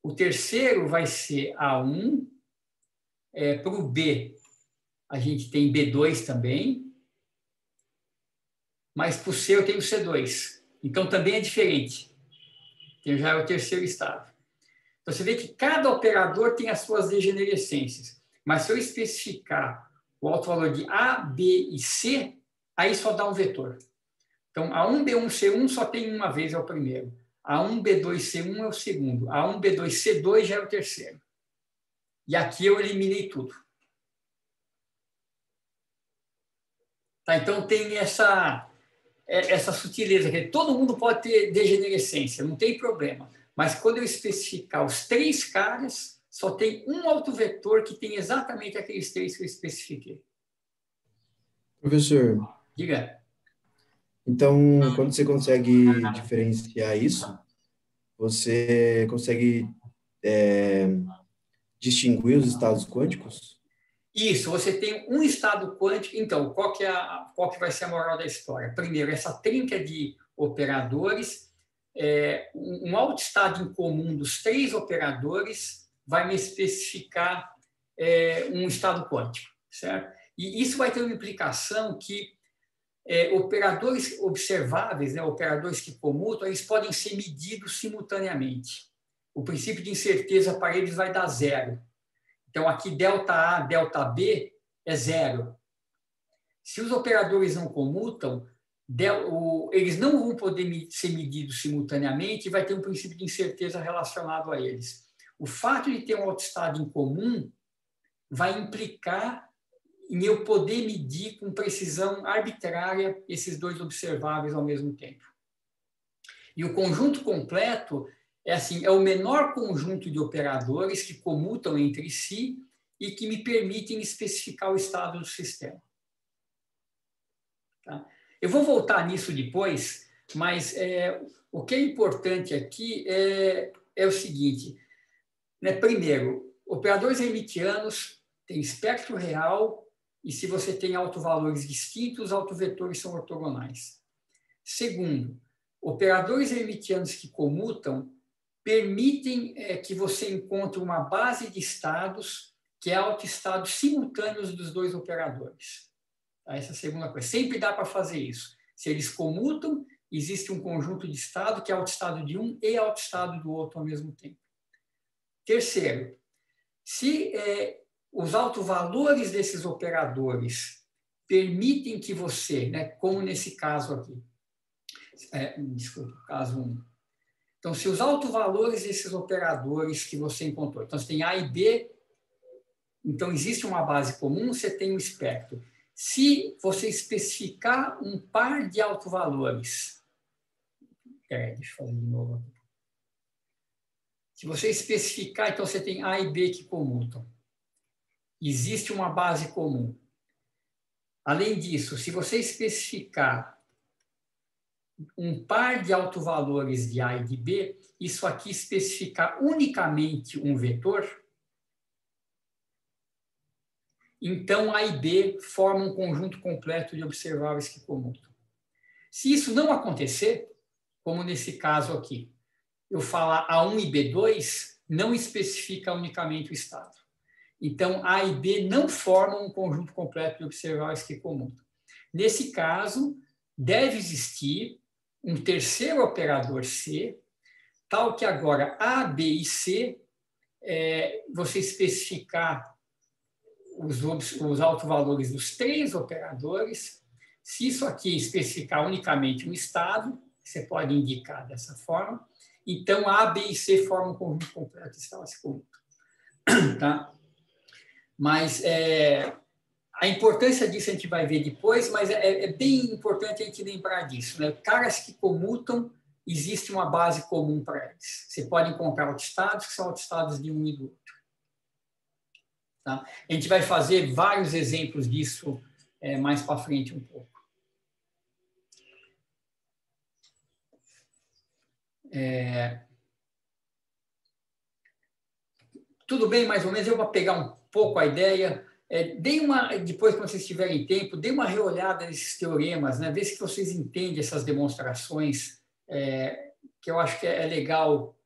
O terceiro vai ser A1. Para o B, a gente tem B2 também. Mas para o C, eu tenho C2. Então, também é diferente. Então, já é o terceiro estado. Então, você vê que cada operador tem as suas degenerescências. Mas se eu especificar o autovalor de A, B e C, aí só dá um vetor. Então, A1, B1, C1 só tem uma vez, é o primeiro. A1, B2, C1 é o segundo. A1, B2, C2 já é o terceiro. E aqui eu eliminei tudo. Tá? Então, tem essa sutileza. Que todo mundo pode ter degenerescência, não tem problema. Mas quando eu especificar os três caras, só tem um autovetor que tem exatamente aqueles três que eu especifiquei. Professor, Diga. então, quando você consegue diferenciar isso, você consegue distinguir os estados quânticos? Isso, você tem um estado quântico. Então, qual que vai ser a moral da história? Primeiro, essa trinca de operadores, um autoestado em comum dos três operadores vai me especificar um estado quântico, certo? E isso vai ter uma implicação que operadores observáveis, né, operadores que comutam, eles podem ser medidos simultaneamente. O princípio de incerteza para eles vai dar zero. Então, aqui, ΔA, ΔB é zero. Se os operadores não comutam, eles não vão poder ser medidos simultaneamente e vai ter um princípio de incerteza relacionado a eles. O fato de ter um autoestado em comum vai implicar em eu poder medir com precisão arbitrária esses dois observáveis ao mesmo tempo. E o conjunto completo é o menor conjunto de operadores que comutam entre si e que me permitem especificar o estado do sistema. Tá? Eu vou voltar nisso depois, mas o que é importante aqui é o seguinte, né? Primeiro, operadores hermitianos têm espectro real e se você tem autovalores distintos, os autovetores são ortogonais. Segundo, operadores hermitianos que comutam permitem que você encontre uma base de estados que é autoestados simultâneos dos dois operadores. Tá? Essa é a segunda coisa. Sempre dá para fazer isso. Se eles comutam, existe um conjunto de estado que é autoestado de um e autoestado do outro ao mesmo tempo. Terceiro, se os autovalores desses operadores permitem que você, né, como nesse caso aqui, desculpa, caso 1. Então, se os autovalores desses operadores que você encontrou, então você tem A e B, então existe uma base comum, você tem um espectro. Se você especificar um par de autovalores, deixa eu fazer de novo aqui. Se você especificar, então você tem A e B que comutam. Existe uma base comum. Além disso, se você especificar um par de autovalores de A e de B, isso aqui especificar unicamente um vetor, então A e B formam um conjunto completo de observáveis que comutam. Se isso não acontecer, como nesse caso aqui, eu falar A1 e B2, não especifica unicamente o estado. Então, A e B não formam um conjunto completo de observáveis que comutam. Nesse caso, deve existir um terceiro operador C, tal que agora A, B e C, você especificar os autovalores dos 3 operadores. Se isso aqui especificar unicamente um estado, você pode indicar dessa forma. Então, A, B e C formam um conjunto completo de estados que comutam. Tá? Mas a importância disso a gente vai ver depois, mas é bem importante a gente lembrar disso, né? Caras que comutam, existe uma base comum para eles. Você pode encontrar autoestados que são autoestados de um e do outro. Tá? A gente vai fazer vários exemplos disso mais para frente um pouco. Tudo bem, mais ou menos, eu vou pegar um pouco a ideia. Depois, quando vocês tiverem tempo, dê uma reolhada nesses teoremas, né? Vê se vocês entendem essas demonstrações, que eu acho que é legal.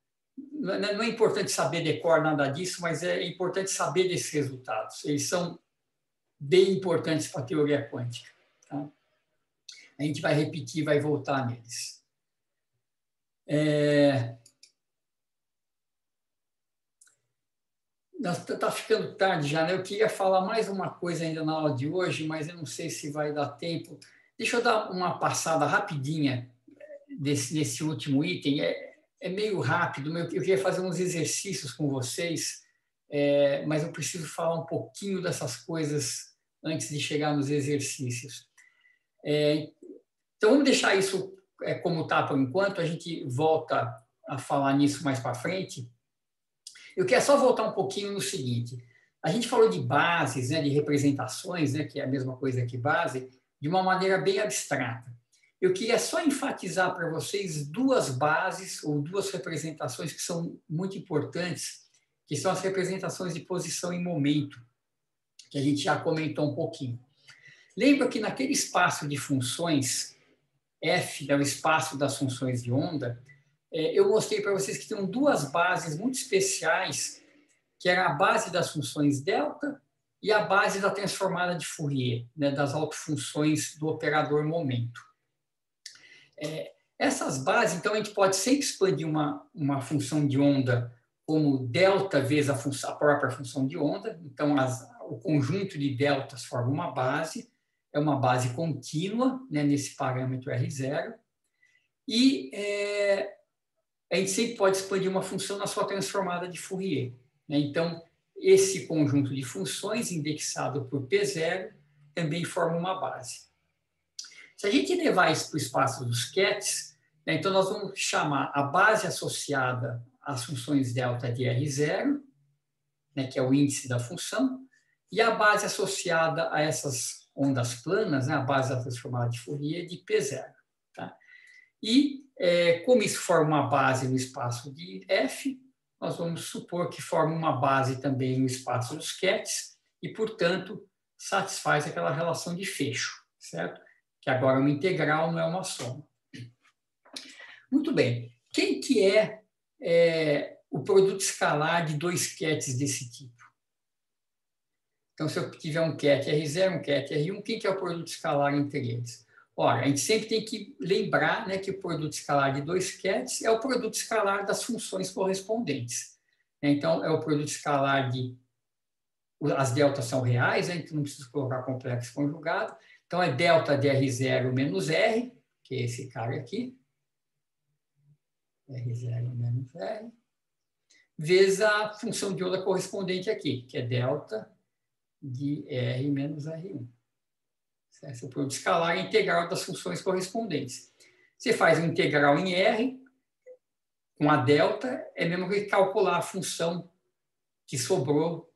Não é importante saber decor nada disso, mas é importante saber desses resultados. Eles são bem importantes para a teoria quântica. Tá? A gente vai repetir, vai voltar neles. Está ficando tarde já, né? Eu queria falar mais uma coisa ainda na aula de hoje, mas eu não sei se vai dar tempo. Deixa eu dar uma passada rapidinha nesse último item. É meio rápido, eu queria fazer uns exercícios com vocês, mas eu preciso falar um pouquinho dessas coisas antes de chegar nos exercícios. Então, vamos deixar isso como está por enquanto, a gente volta a falar nisso mais para frente. Eu quero só voltar um pouquinho no seguinte. A gente falou de bases, né, de representações, né, que é a mesma coisa que base, de uma maneira bem abstrata. Eu queria só enfatizar para vocês 2 bases ou 2 representações que são muito importantes, que são as representações de posição e momento, que a gente já comentou um pouquinho. Lembra que naquele espaço de funções, F é o espaço das funções de onda, eu mostrei para vocês que tem 2 bases muito especiais, que era a base das funções delta e a base da transformada de Fourier, né, das autofunções do operador momento. Essas bases, então, a gente pode sempre expandir uma função de onda como delta vezes a própria função de onda. Então, o conjunto de deltas forma uma base, é uma base contínua, né, nesse parâmetro R0. E a gente sempre pode expandir uma função na sua transformada de Fourier. Né? Então, esse conjunto de funções indexado por P0 também forma uma base. Se a gente levar isso para o espaço dos Kets, né, então nós vamos chamar a base associada às funções delta de R0, né, que é o índice da função, e a base associada a essas ondas planas, né, a base da transformada de Fourier, de P0. Tá? E, como isso forma uma base no espaço de F, nós vamos supor que forma uma base também no espaço dos Kets e, portanto, satisfaz aquela relação de fecho, certo? Que agora é uma integral, não é uma soma. Muito bem. Quem que é o produto escalar de 2 Kets desse tipo? Então, se eu tiver um Ket R0, um Ket R1, quem que é o produto escalar entre eles? Ora, a gente sempre tem que lembrar, né, que o produto escalar de 2 Kets é o produto escalar das funções correspondentes. Então, é o produto escalar de as deltas são reais, né? Então não preciso colocar complexo conjugado. Então, é delta de R0 menos R, que é esse cara aqui. R0 menos R. Vezes a função de onda correspondente aqui, que é delta de R menos R1. Esse é o produto escalar integral das funções correspondentes. Você faz o integral em R, com a delta, é mesmo que calcular a função que sobrou.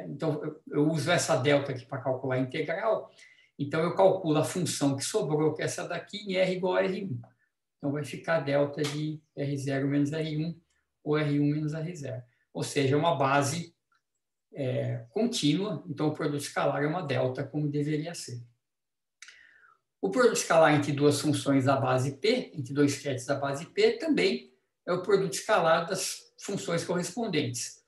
Então, eu uso essa delta aqui para calcular a integral. Então, eu calculo a função que sobrou, que é essa daqui, em R igual a R1. Então, vai ficar delta de R0 menos R1, ou R1 menos R0. Ou seja, é uma base contínua, então o produto escalar é uma delta, como deveria ser. O produto escalar entre duas funções da base P, entre dois quetes da base P, também é o produto escalar das funções correspondentes.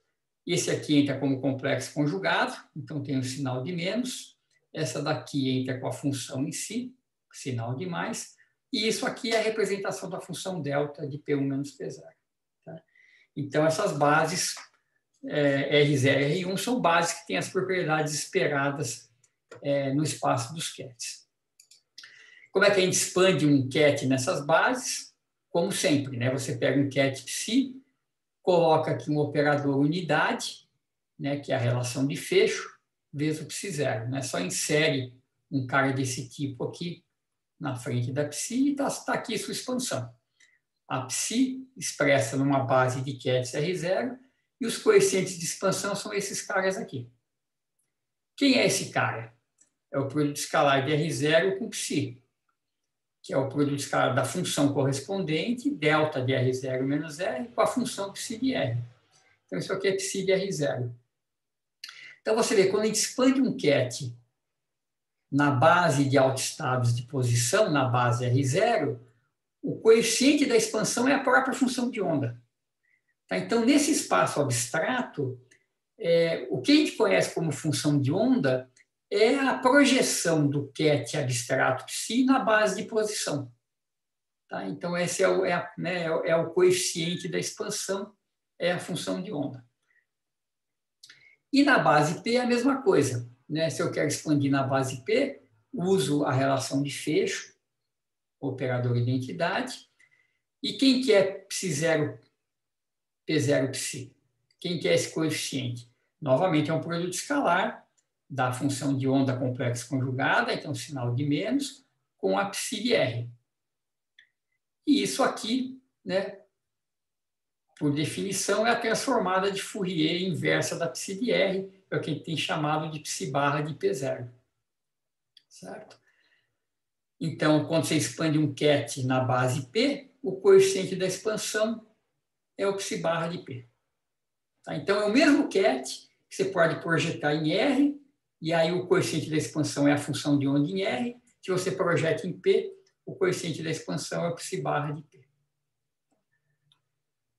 Esse aqui entra como complexo conjugado, então tem um sinal de menos. Essa daqui entra com a função em si, sinal de mais. E isso aqui é a representação da função delta de P1 menos P0. Tá? Então, essas bases R0 e R1 são bases que têm as propriedades esperadas no espaço dos quetes. Como é que a gente expande um ket nessas bases? Como sempre, né? Você pega um ket psi, coloca aqui um operador unidade, né, que é a relação de fecho, vezes o psi0. Né? Só insere um cara desse tipo aqui na frente da psi e está aqui sua expansão. A psi expressa numa base de kets R0 e os coeficientes de expansão são esses caras aqui. Quem é esse cara? É o produto escalar de R0 com psi, que é o produto escalar da função correspondente, delta de R0 menos R, com a função psi de R. Então, isso aqui é psi de R0. Então, você vê, quando a gente expande um ket na base de autoestados de posição, na base R0, o coeficiente da expansão é a própria função de onda. Tá? Então, nesse espaço abstrato, o que a gente conhece como função de onda é a projeção do ket abstrato psi na base de posição. Tá? Então, esse é o coeficiente da expansão, é a função de onda. E na base P é a mesma coisa. Né? Se eu quero expandir na base P, uso a relação de fecho, operador identidade. E quem que é psi0, P0 psi? Quem que é esse coeficiente? Novamente, é um produto escalar da função de onda complexa conjugada, então sinal de menos, com a psi de R. E isso aqui, né, por definição, é a transformada de Fourier inversa da psi de R, é o que a gente tem chamado de psi barra de P0. Certo? Então, quando você expande um ket na base P, o coeficiente da expansão é o psi barra de P. Tá? Então, é o mesmo ket que você pode projetar em R, e aí o coeficiente da expansão é a função de onda em R. Se você projeta em P, o coeficiente da expansão é o psi barra de P.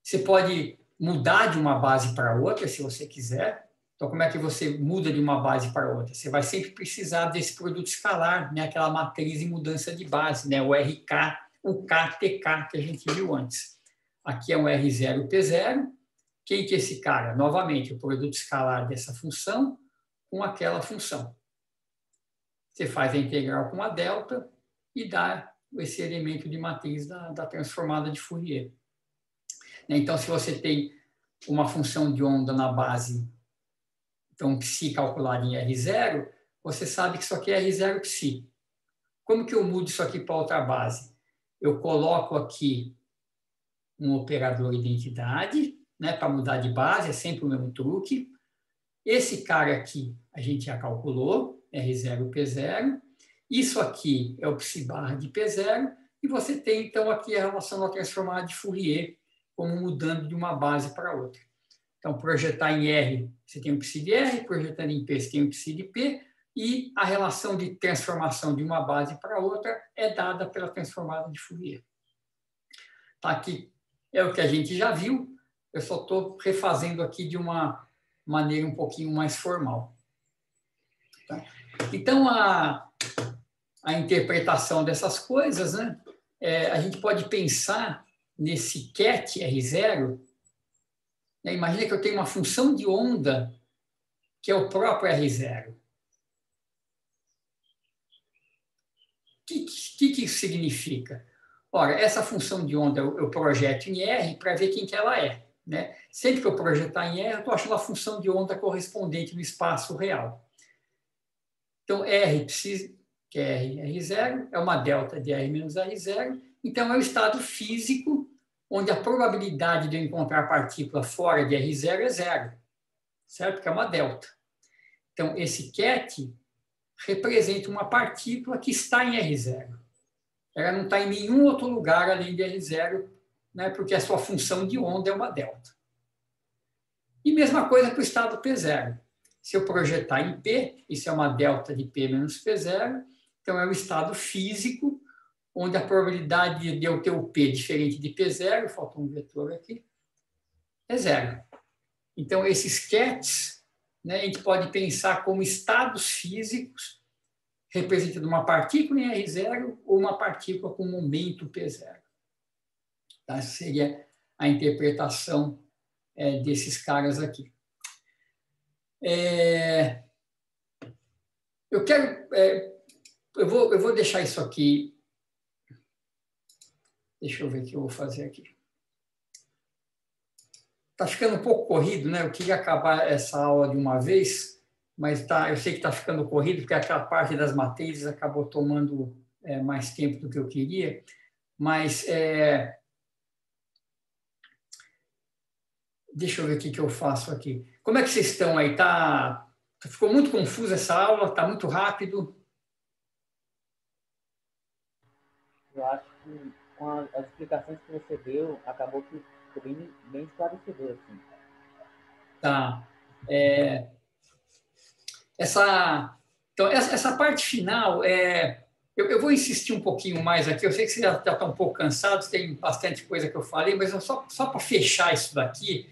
Você pode mudar de uma base para outra, se você quiser. Então, como é que você muda de uma base para outra? Você vai sempre precisar desse produto escalar, né? Aquela matriz de mudança de base, né? O RK, o KTK que a gente viu antes. Aqui é um R0, P0. Quem que é esse cara? Novamente, o produto escalar dessa função com aquela função. Você faz a integral com a delta e dá esse elemento de matriz da transformada de Fourier. Então, se você tem uma função de onda na base, então, psi calculado em R0, você sabe que isso aqui é R0 psi. Como que eu mudo isso aqui para outra base? Eu coloco aqui um operador identidade, né, para mudar de base, é sempre o mesmo truque. Esse cara aqui a gente já calculou, R0, P0. Isso aqui é o psi barra de P0. E você tem, então, aqui a relação da transformada de Fourier, como mudando de uma base para outra. Então, projetar em R, você tem o psi de R, projetando em P, você tem o psi de P, e a relação de transformação de uma base para outra é dada pela transformada de Fourier. Tá, aqui é o que a gente já viu, eu só estou refazendo aqui de uma maneira um pouquinho mais formal. Tá? Então, a interpretação dessas coisas, né, a gente pode pensar nesse ket R0, né, imagina que eu tenho uma função de onda que é o próprio R0. O que isso significa? Ora, essa função de onda eu projeto em R para ver quem que ela é. Né? Sempre que eu projetar em R, eu estou achando a função de onda correspondente no espaço real. Então, R, que é R0, é uma delta de R menos R0. Então, é o estado físico onde a probabilidade de eu encontrar partícula fora de R0 é zero. Certo? Que é uma delta. Então, esse ket representa uma partícula que está em R0. Ela não está em nenhum outro lugar além de R0, né, porque a sua função de onda é uma delta. E mesma coisa para o estado P0. Se eu projetar em P, isso é uma delta de P menos P0, então é o estado físico, onde a probabilidade de eu ter o P diferente de P0, falta um vetor aqui, é zero. Então, esses kets, né, a gente pode pensar como estados físicos representando uma partícula em R0 ou uma partícula com momento P0. Tá? Essa seria a interpretação desses caras aqui. Eu vou deixar isso aqui. Deixa eu ver o que eu vou fazer aqui. Está ficando um pouco corrido, né? Eu queria acabar essa aula de uma vez, mas eu sei que está ficando corrido, porque aquela parte das matrizes acabou tomando mais tempo do que eu queria. Mas deixa eu ver o que eu faço aqui. Como é que vocês estão aí? Ficou muito confusa essa aula? Está muito rápido? Eu acho que com as explicações que você deu, acabou que ficou bem esclarecedor. Assim. Tá. Então, essa parte final, eu vou insistir um pouquinho mais aqui. Eu sei que vocês já estão um pouco cansados, tem bastante coisa que eu falei, mas só para fechar isso daqui.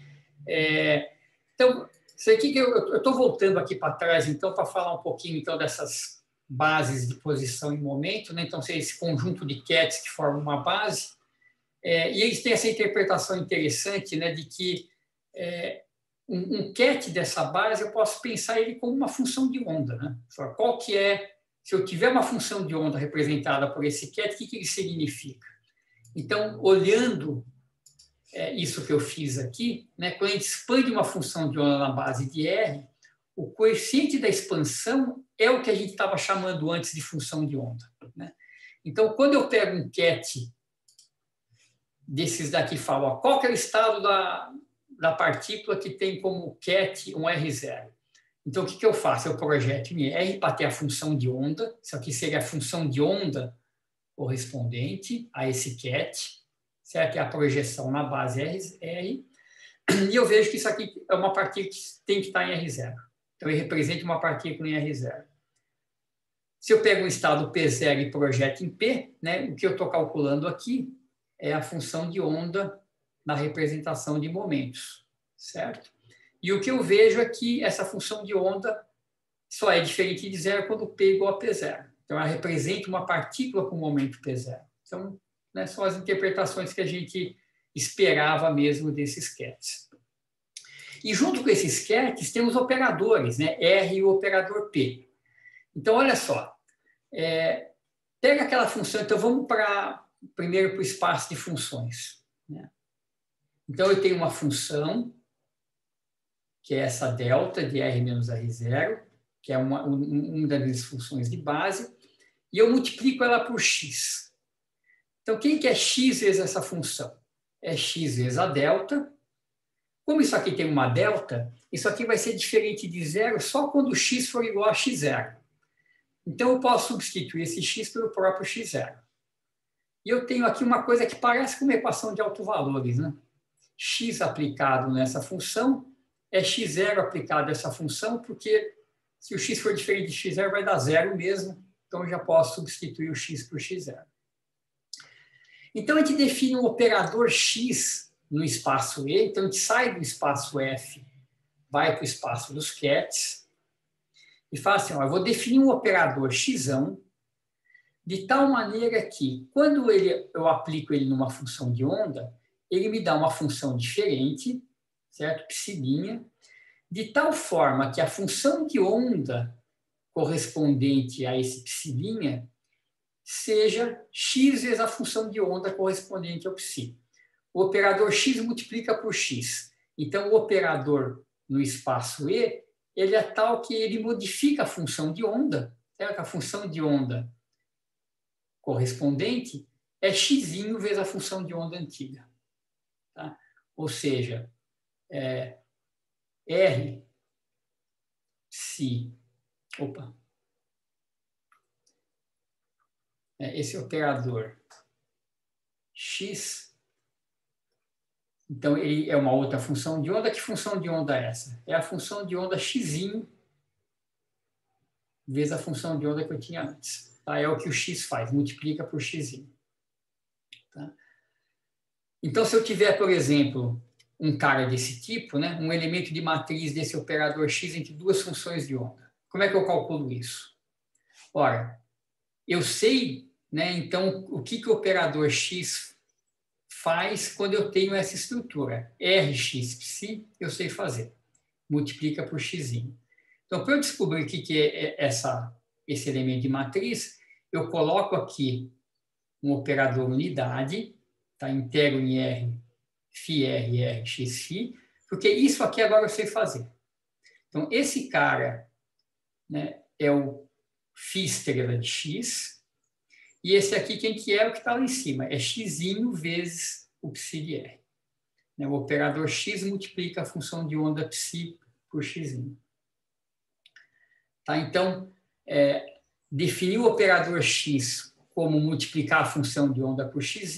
Então, isso aqui que eu estou voltando aqui para trás, então, para falar um pouquinho então, dessas bases de posição e momento. Né? Então, esse conjunto de kets que formam uma base. E eles têm essa interpretação interessante, né, de que um ket dessa base, eu posso pensar ele como uma função de onda. Né? Qual que se eu tiver uma função de onda representada por esse ket, o que ele significa? Então, olhando isso que eu fiz aqui, né, quando a gente expande uma função de onda na base de R, o coeficiente da expansão é o que a gente estava chamando antes de função de onda. Né? Então, quando eu pego um ket desses daqui e falo, qual que é o estado da partícula que tem como ket um R0? Então, o que eu faço? Eu projeto em R para ter a função de onda. Isso aqui seria a função de onda correspondente a esse ket, certo? É a projeção na base R. E eu vejo que isso aqui é uma partícula que tem que estar em R0. Então, ele representa uma partícula em R0. Se eu pego um estado P0 e projeto em P, né, o que eu estou calculando aqui é a função de onda na representação de momentos, certo? E o que eu vejo é que essa função de onda só é diferente de zero quando P é igual a P0. Então, ela representa uma partícula com momento P0. Então, né, são as interpretações que a gente esperava mesmo desses kets. E junto com esses kets, tem os operadores, né? R e o operador P. Então, olha só. Pega aquela função. Então, vamos primeiro para o espaço de funções. Né? Então, eu tenho uma função, que é essa delta de R menos R0, que é uma das funções de base, e eu multiplico ela por x. Então, quem que é x vezes essa função? É x vezes a delta. Como isso aqui tem uma delta, isso aqui vai ser diferente de zero só quando x for igual a x0. Então, eu posso substituir esse x pelo próprio x0. E eu tenho aqui uma coisa que parece com uma equação de autovalores. Né? X aplicado nessa função é x0 aplicado nessa função, porque se o x for diferente de x0, vai dar zero mesmo. Então, eu já posso substituir o x por x0. Então, a gente define um operador x no espaço E. Então, a gente sai do espaço F, vai para o espaço dos kets, e fala assim, eu vou definir um operador x, de tal maneira que, quando eu aplico ele numa função de onda, ele me dá uma função diferente, certo? Psilinha, de tal forma que a função de onda correspondente a esse psi' seja x vezes a função de onda correspondente ao psi. O operador x multiplica por x. Então, o operador no espaço E, ele é tal que ele modifica a função de onda, certo? A função de onda correspondente é x vezes a função de onda antiga. Tá? Ou seja, R psi... Opa! Esse operador x, então ele é uma outra função de onda. Que função de onda é essa? É a função de onda x vezes a função de onda que eu tinha antes. Tá? É o que o x faz, multiplica por x. Tá? Então, se eu tiver, por exemplo, um cara desse tipo, né, um elemento de matriz desse operador x entre duas funções de onda, como é que eu calculo isso? Ora, eu sei, né, então, o que o operador x faz quando eu tenho essa estrutura. Rx psi, eu sei fazer. Multiplica por x. Então, para eu descobrir o que é esse elemento de matriz, eu coloco aqui um operador unidade, tá? Integro em R, φ R, Rx, φ, porque isso aqui agora eu sei fazer. Então, esse cara, né, é o φ estrela de x, e esse aqui, quem que é? O que está lá em cima. É x vezes o psi de R. O operador x multiplica a função de onda psi por x. Tá? Então, definir o operador x como multiplicar a função de onda por x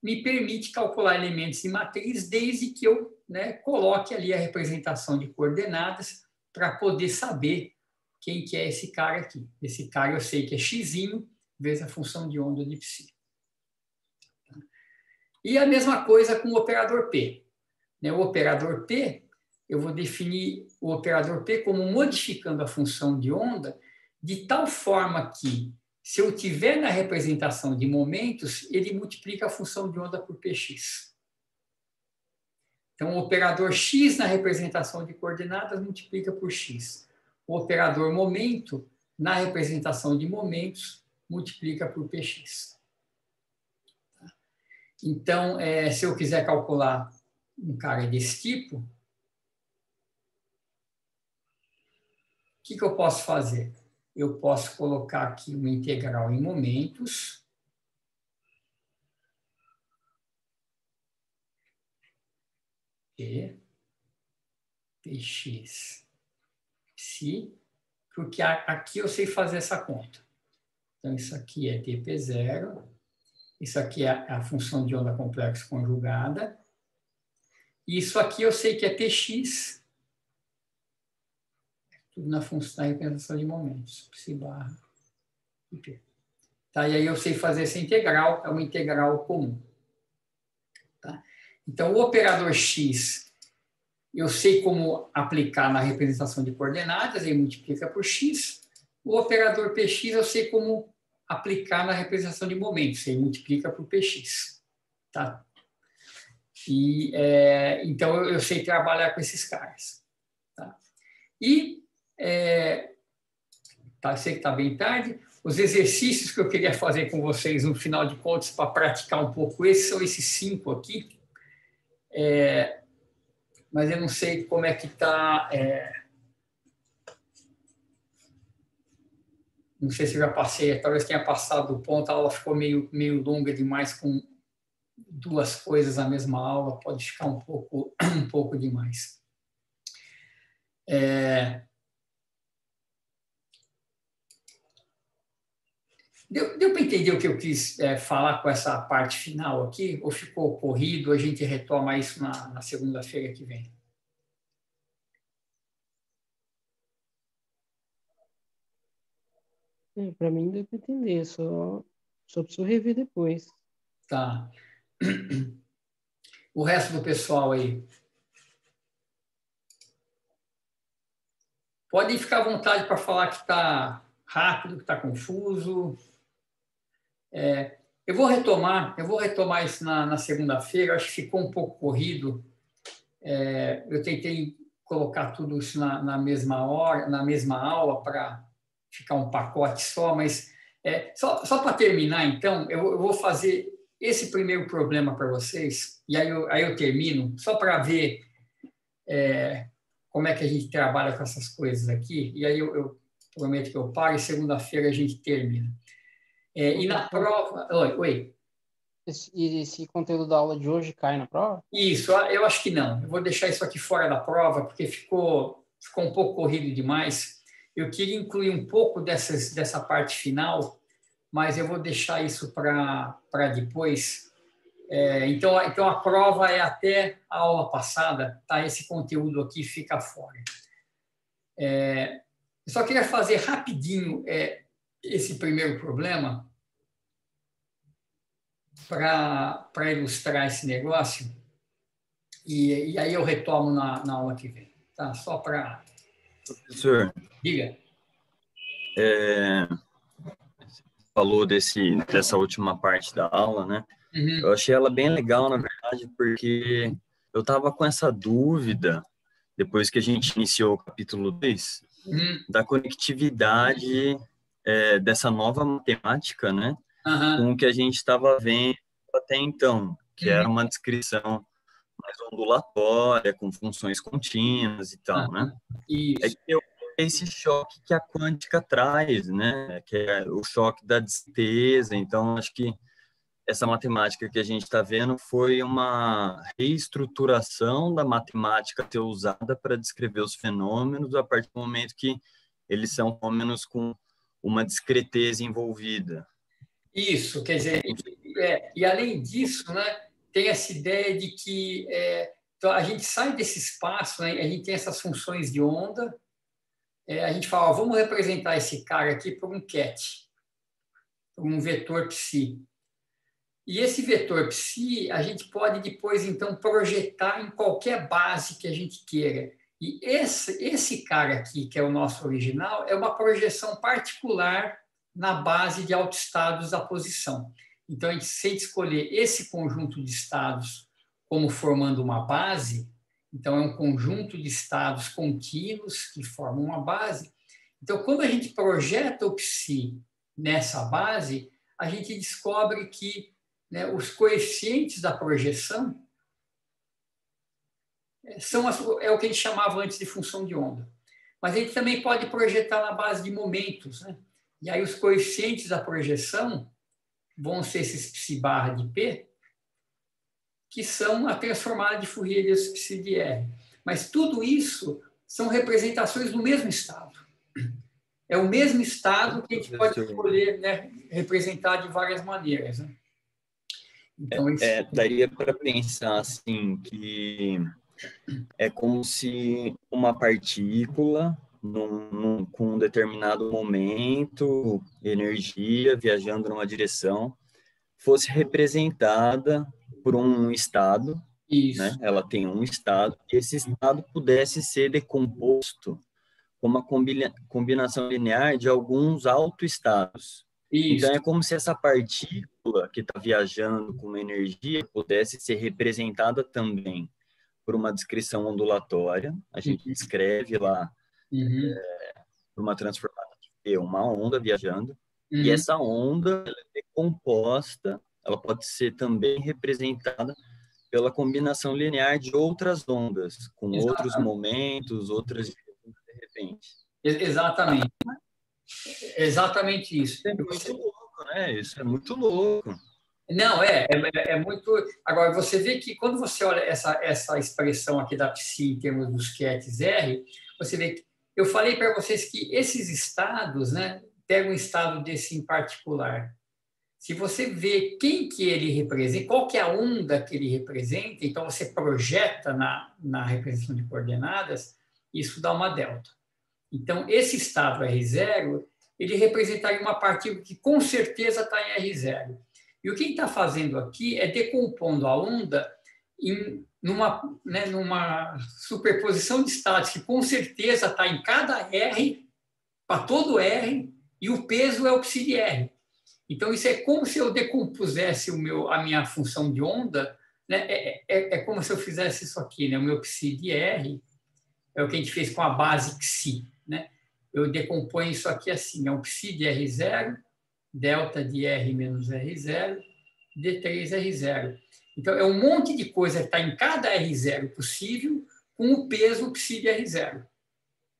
me permite calcular elementos de matriz desde que eu, né, coloque ali a representação de coordenadas para poder saber quem que é esse cara aqui. Esse cara eu sei que é x vezes a função de onda de psi. E a mesma coisa com o operador P. O operador P, eu vou definir o operador P como modificando a função de onda de tal forma que, se eu tiver na representação de momentos, ele multiplica a função de onda por Px. Então, o operador x na representação de coordenadas multiplica por x. O operador momento, na representação de momentos, multiplica por Px. Então, se eu quiser calcular um cara desse tipo, o que eu posso fazer? Eu posso colocar aqui uma integral em momentos. Px psi, porque aqui eu sei fazer essa conta. Então, isso aqui é dp0, isso aqui é a função de onda complexa conjugada, e isso aqui eu sei que é px, tudo na função da representação de momentos, psi barra ip. Tá? E aí eu sei fazer essa integral, é uma integral comum. Tá? Então, o operador x, eu sei como aplicar na representação de coordenadas, ele multiplica por x. O operador px, eu sei como aplicar na representação de momentos, ele multiplica por px. Tá? E, então, eu sei trabalhar com esses caras. Tá? E, eu sei que está bem tarde, os exercícios que eu queria fazer com vocês, no final de contas, para praticar um pouco, são esses 5 aqui. Mas eu não sei como é que está. Não sei se eu já passei, talvez tenha passado do ponto, a aula ficou meio longa demais com 2 coisas na mesma aula, pode ficar um pouco demais. Deu para entender o que eu quis falar com essa parte final aqui? Ou ficou corrido? A gente retoma isso na segunda-feira que vem. Para mim deu para entender, só preciso rever depois. Tá. O resto do pessoal aí. Podem ficar à vontade para falar que está rápido, que está confuso. Eu vou retomar isso na segunda-feira. Acho que ficou um pouco corrido. Eu tentei colocar tudo isso na mesma hora, na mesma aula, para ficar um pacote só, mas só para terminar, então, eu vou fazer esse primeiro problema para vocês, e aí eu termino, só para ver como é que a gente trabalha com essas coisas aqui, e aí eu prometo que eu paro e segunda-feira a gente termina. E na prova... Oi. Esse conteúdo da aula de hoje cai na prova? Isso, eu acho que não. Eu vou deixar isso aqui fora da prova, porque ficou um pouco corrido demais. Eu queria incluir um pouco dessa parte final, mas eu vou deixar isso para depois. Então, a prova é até a aula passada, tá? Esse conteúdo aqui fica fora. Eu só queria fazer rapidinho esse primeiro problema para ilustrar esse negócio, e aí eu retomo na aula que vem. Tá? Só para... Professor, diga. Você falou dessa última parte da aula, né? Uhum. Eu achei ela bem legal, na verdade, porque eu estava com essa dúvida, depois que a gente iniciou o capítulo 2, da conectividade dessa nova matemática, né? Com o que a gente estava vendo até então, que era uma descrição mais ondulatória, com funções contínuas e tal, né? Isso. Esse choque que a quântica traz, né? Que é o choque da disteza. Então, acho que essa matemática que a gente está vendo foi uma reestruturação da matemática ser usada para descrever os fenômenos a partir do momento que eles são fenômenos com uma discreteza envolvida. Isso, quer dizer, e além disso, né, tem essa ideia de que então a gente sai desse espaço, né, a gente tem essas funções de onda, a gente fala, vamos representar esse cara aqui por um ket, por um vetor psi. E esse vetor psi, a gente pode depois, então, projetar em qualquer base que a gente queira. E esse cara aqui, que é o nosso original, é uma projeção particular na base de autoestados da posição. Então, se a gente escolher esse conjunto de estados como formando uma base, então é um conjunto de estados contínuos que formam uma base. Então, quando a gente projeta o psi nessa base, a gente descobre que, né, os coeficientes da projeção é o que a gente chamava antes de função de onda. Mas a gente também pode projetar na base de momentos, né? E aí os coeficientes da projeção vão ser esses psi barra de P, que são a transformada de Fourier desse psi de R. Mas tudo isso são representações do mesmo estado. É o mesmo estado que a gente pode escolher, né, representar de várias maneiras, né? Então, daria para pensar assim que é como se uma partícula com um determinado momento, energia viajando numa direção, fosse representada por um estado, né? Ela tem um estado, e esse estado pudesse ser decomposto com uma combinação linear de alguns autoestados. Então, é como se essa partícula que está viajando com uma energia pudesse ser representada também por uma descrição ondulatória. A gente descreve lá por uma transformada de uma onda viajando. E essa onda ela é decomposta, ela pode ser também representada pela combinação linear de outras ondas, com outros momentos, outras direções de repente. Exatamente. Exatamente isso. É muito louco, né? Isso é muito louco. Não, é muito... Agora, você vê que quando você olha essa expressão aqui da psi em termos dos quets R, você vê que eu falei para vocês que esses estados, né, pega um estado desse em particular. Se você vê quem que ele representa, qual que é a onda que ele representa, então você projeta na representação de coordenadas, isso dá uma delta. Então, esse estado R0, ele representaria uma partícula que com certeza está em R0. E o que ele está fazendo aqui é decompondo a onda numa superposição de estados que com certeza está em cada R, para todo R, e o peso é o psi de R. Então, isso é como se eu decompusesse a minha função de onda, né? É como se eu fizesse isso aqui, né? O meu psi de R é o que a gente fez com a base Xi, né? Eu decomponho isso aqui assim, é um Xi de R0, delta de R menos R0, D3R0. Então, é um monte de coisa que está em cada R0 possível com o peso Xi de R0.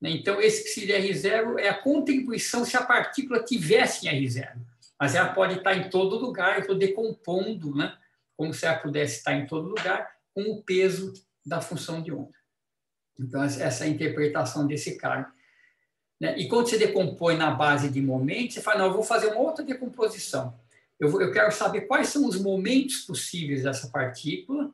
Então, esse Xi de R0 é a contribuição se a partícula tivesse em R0. Mas ela pode estar em todo lugar, eu estou decompondo, né? Como se ela pudesse estar em todo lugar, com o peso da função de onda. Então, essa é a interpretação desse cara. E quando você decompõe na base de momentos, você fala, não, eu vou fazer uma outra decomposição. Eu quero saber quais são os momentos possíveis dessa partícula.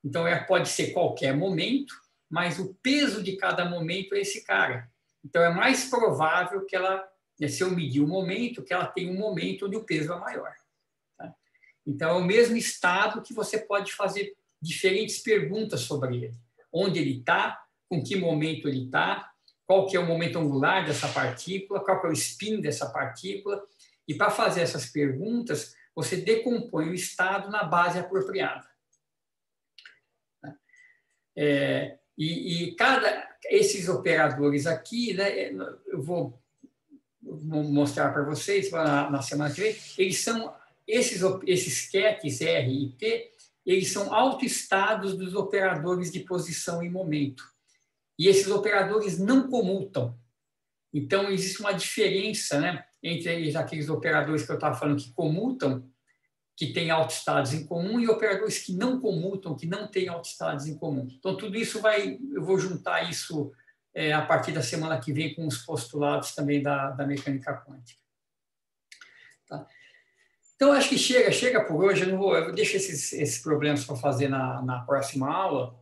Então, ela pode ser qualquer momento, mas o peso de cada momento é esse cara. Então, é mais provável que ela, se eu medir o momento, que ela tenha um momento onde o peso é maior. Tá? Então, é o mesmo estado que você pode fazer diferentes perguntas sobre ele. Onde ele está, com que momento ele está, qual que é o momento angular dessa partícula, qual que é o spin dessa partícula. E para fazer essas perguntas, você decompõe o estado na base apropriada. Esses operadores aqui, né, eu vou mostrar para vocês na semana que vem, eles são, esses QETs R e P, eles são autoestados dos operadores de posição e momento. E esses operadores não comutam. Então, existe uma diferença, né, entre aqueles operadores que eu estava falando que comutam, que têm autoestados em comum, e operadores que não comutam, que não têm autoestados em comum. Então, tudo isso eu vou juntar isso a partir da semana que vem com os postulados também da mecânica quântica. Tá? Então, acho que chega por hoje. Eu deixo esses problemas para fazer na próxima aula.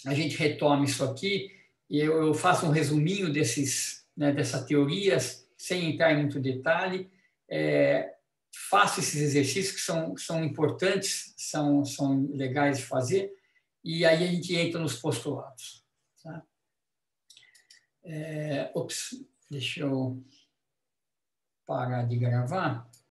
A gente retoma isso aqui e eu faço um resuminho dessa teoria, sem entrar em muito detalhe. Faço esses exercícios que são importantes, são legais de fazer, e aí a gente entra nos postulados. Tá? Deixa eu parar de gravar.